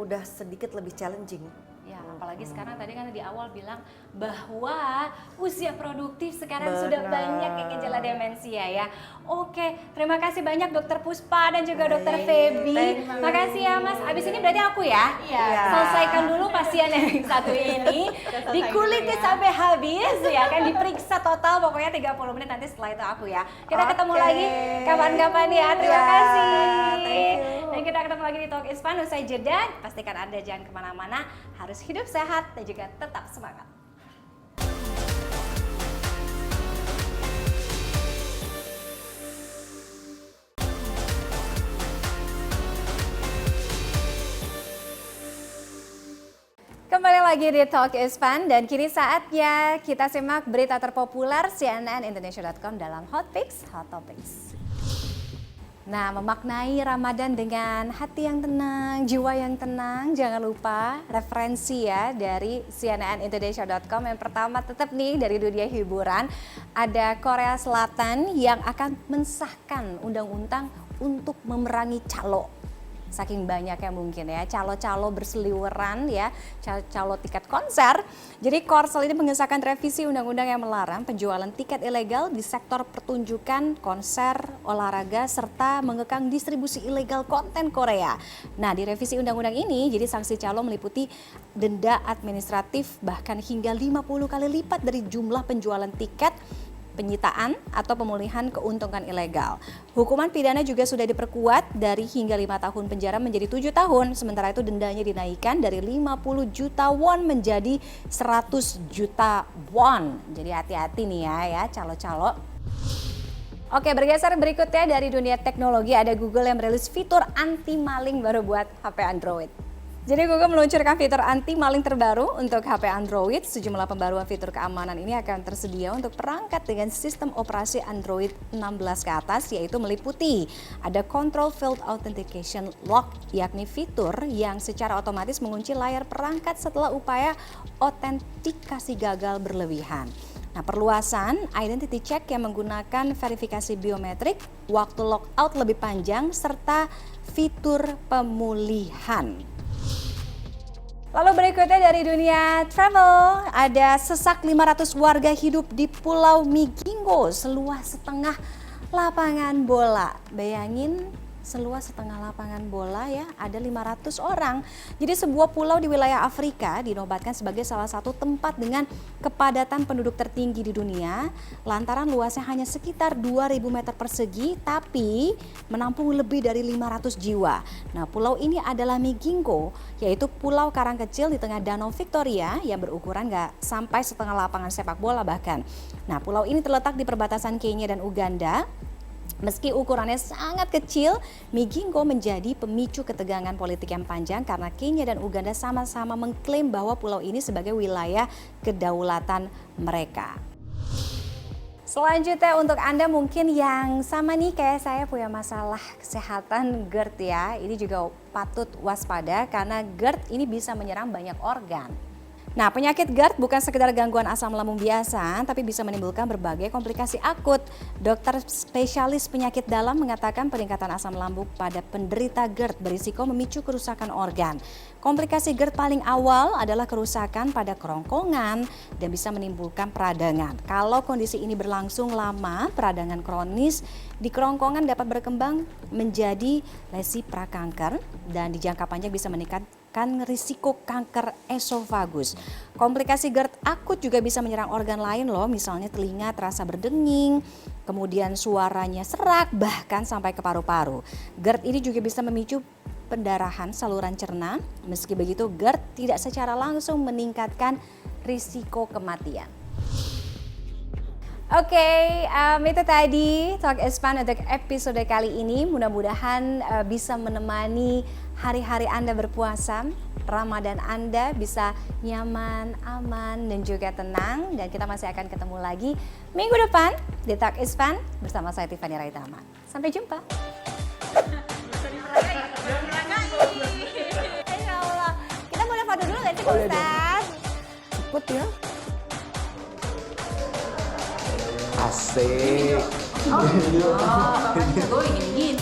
udah sedikit lebih challenging. Ya, apalagi sekarang tadi kan di awal bilang bahwa usia produktif sekarang sudah banyak yang gejala demensia ya. Oke, terima kasih banyak Dokter Puspa dan juga Dokter Feby. Makasih ya Mas. Abis ini berarti aku ya. Iya. Selesaikan dulu pasien yang satu ini, dikuliti sampai habis ya kan, diperiksa total pokoknya 30 menit, nanti setelah itu aku ya. Kita ketemu lagi kapan-kapan ya. Terima kasih. Dan kita ketemu lagi di Talk is Fun usai jeda. Pastikan Anda jangan kemana-mana, harus hidup sehat dan juga tetap semangat. Kembali lagi di Talk is Fun dan kini saatnya kita simak berita terpopuler cnnindonesia.com dalam Hot Picks, Hot Topics. Nah, memaknai Ramadan dengan hati yang tenang, jiwa yang tenang, jangan lupa referensi ya dari cnnindonesia.com. Yang pertama tetap nih dari dunia hiburan, ada Korea Selatan yang akan mensahkan undang-undang untuk memerangi calo. saking banyaknya mungkin ya, calo-calo berseliweran ya, calo tiket konser. Jadi Korsel ini mengesahkan revisi undang-undang yang melarang penjualan tiket ilegal di sektor pertunjukan, konser, olahraga, serta mengekang distribusi ilegal konten Korea. Nah, di revisi undang-undang ini, jadi sanksi calo meliputi denda administratif bahkan hingga 50 kali lipat dari jumlah penjualan tiket, penyitaan atau pemulihan keuntungan ilegal. Hukuman pidana juga sudah diperkuat dari hingga 5 tahun penjara menjadi 7 tahun. Sementara itu dendanya dinaikkan dari 50 juta won menjadi 100 juta won. Jadi hati-hati nih ya calo-calo. Oke, bergeser berikutnya dari dunia teknologi, ada Google yang merilis fitur anti maling baru buat HP Android. Jadi Google meluncurkan fitur anti maling terbaru untuk HP Android. Sejumlah pembaruan fitur keamanan ini akan tersedia untuk perangkat dengan sistem operasi Android 16 ke atas, yaitu meliputi ada Control Field Authentication Lock, yakni fitur yang secara otomatis mengunci layar perangkat setelah upaya autentikasi gagal berlebihan. Nah, perluasan identity check yang menggunakan verifikasi biometrik, waktu logout lebih panjang, serta fitur pemulihan. Lalu berikutnya dari dunia travel, ada sesak 500 warga hidup di Pulau Migingo, seluas setengah lapangan bola. Bayangin, seluas setengah lapangan bola ya, ada 500 orang. Jadi sebuah pulau di wilayah Afrika dinobatkan sebagai salah satu tempat dengan kepadatan penduduk tertinggi di dunia, lantaran luasnya hanya sekitar 2.000 meter persegi, tapi menampung lebih dari 500 jiwa. Nah, pulau ini adalah Migingo, yaitu pulau karang kecil di tengah Danau Victoria yang berukuran nggak sampai setengah lapangan sepak bola bahkan. Nah, pulau ini terletak di perbatasan Kenya dan Uganda. Meski ukurannya sangat kecil, Migingo menjadi pemicu ketegangan politik yang panjang karena Kenya dan Uganda sama-sama mengklaim bahwa pulau ini sebagai wilayah kedaulatan mereka. Selanjutnya untuk Anda mungkin yang sama nih kayak saya punya masalah kesehatan GERD ya, ini juga patut waspada karena GERD ini bisa menyerang banyak organ. Nah, penyakit GERD bukan sekedar gangguan asam lambung biasa, tapi bisa menimbulkan berbagai komplikasi akut. Dokter spesialis penyakit dalam mengatakan peningkatan asam lambung pada penderita GERD berisiko memicu kerusakan organ. Komplikasi GERD paling awal adalah kerusakan pada kerongkongan dan bisa menimbulkan peradangan. Kalau kondisi ini berlangsung lama, peradangan kronis di kerongkongan dapat berkembang menjadi lesi prakanker dan di jangka panjang bisa meningkatkan risiko kanker esofagus. Komplikasi GERD akut juga bisa menyerang organ lain loh, misalnya telinga terasa berdenging, kemudian suaranya serak, bahkan sampai ke paru-paru. GERD ini juga bisa memicu pendarahan saluran cerna. Meski begitu, GERD tidak secara langsung meningkatkan risiko kematian. Oke, itu tadi Talk Ispan untuk episode kali ini. Mudah-mudahan bisa menemani hari-hari Anda berpuasa, Ramadan Anda bisa nyaman, aman, dan juga tenang. Dan kita masih akan ketemu lagi minggu depan di Talk Ispan bersama saya Tiffany Raitama. Sampai jumpa. Insya Allah. Kita boleh foto dulu nggak sih, Pak Ustaz? Cepet ya. Asik. Gue ingin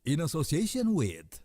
In association with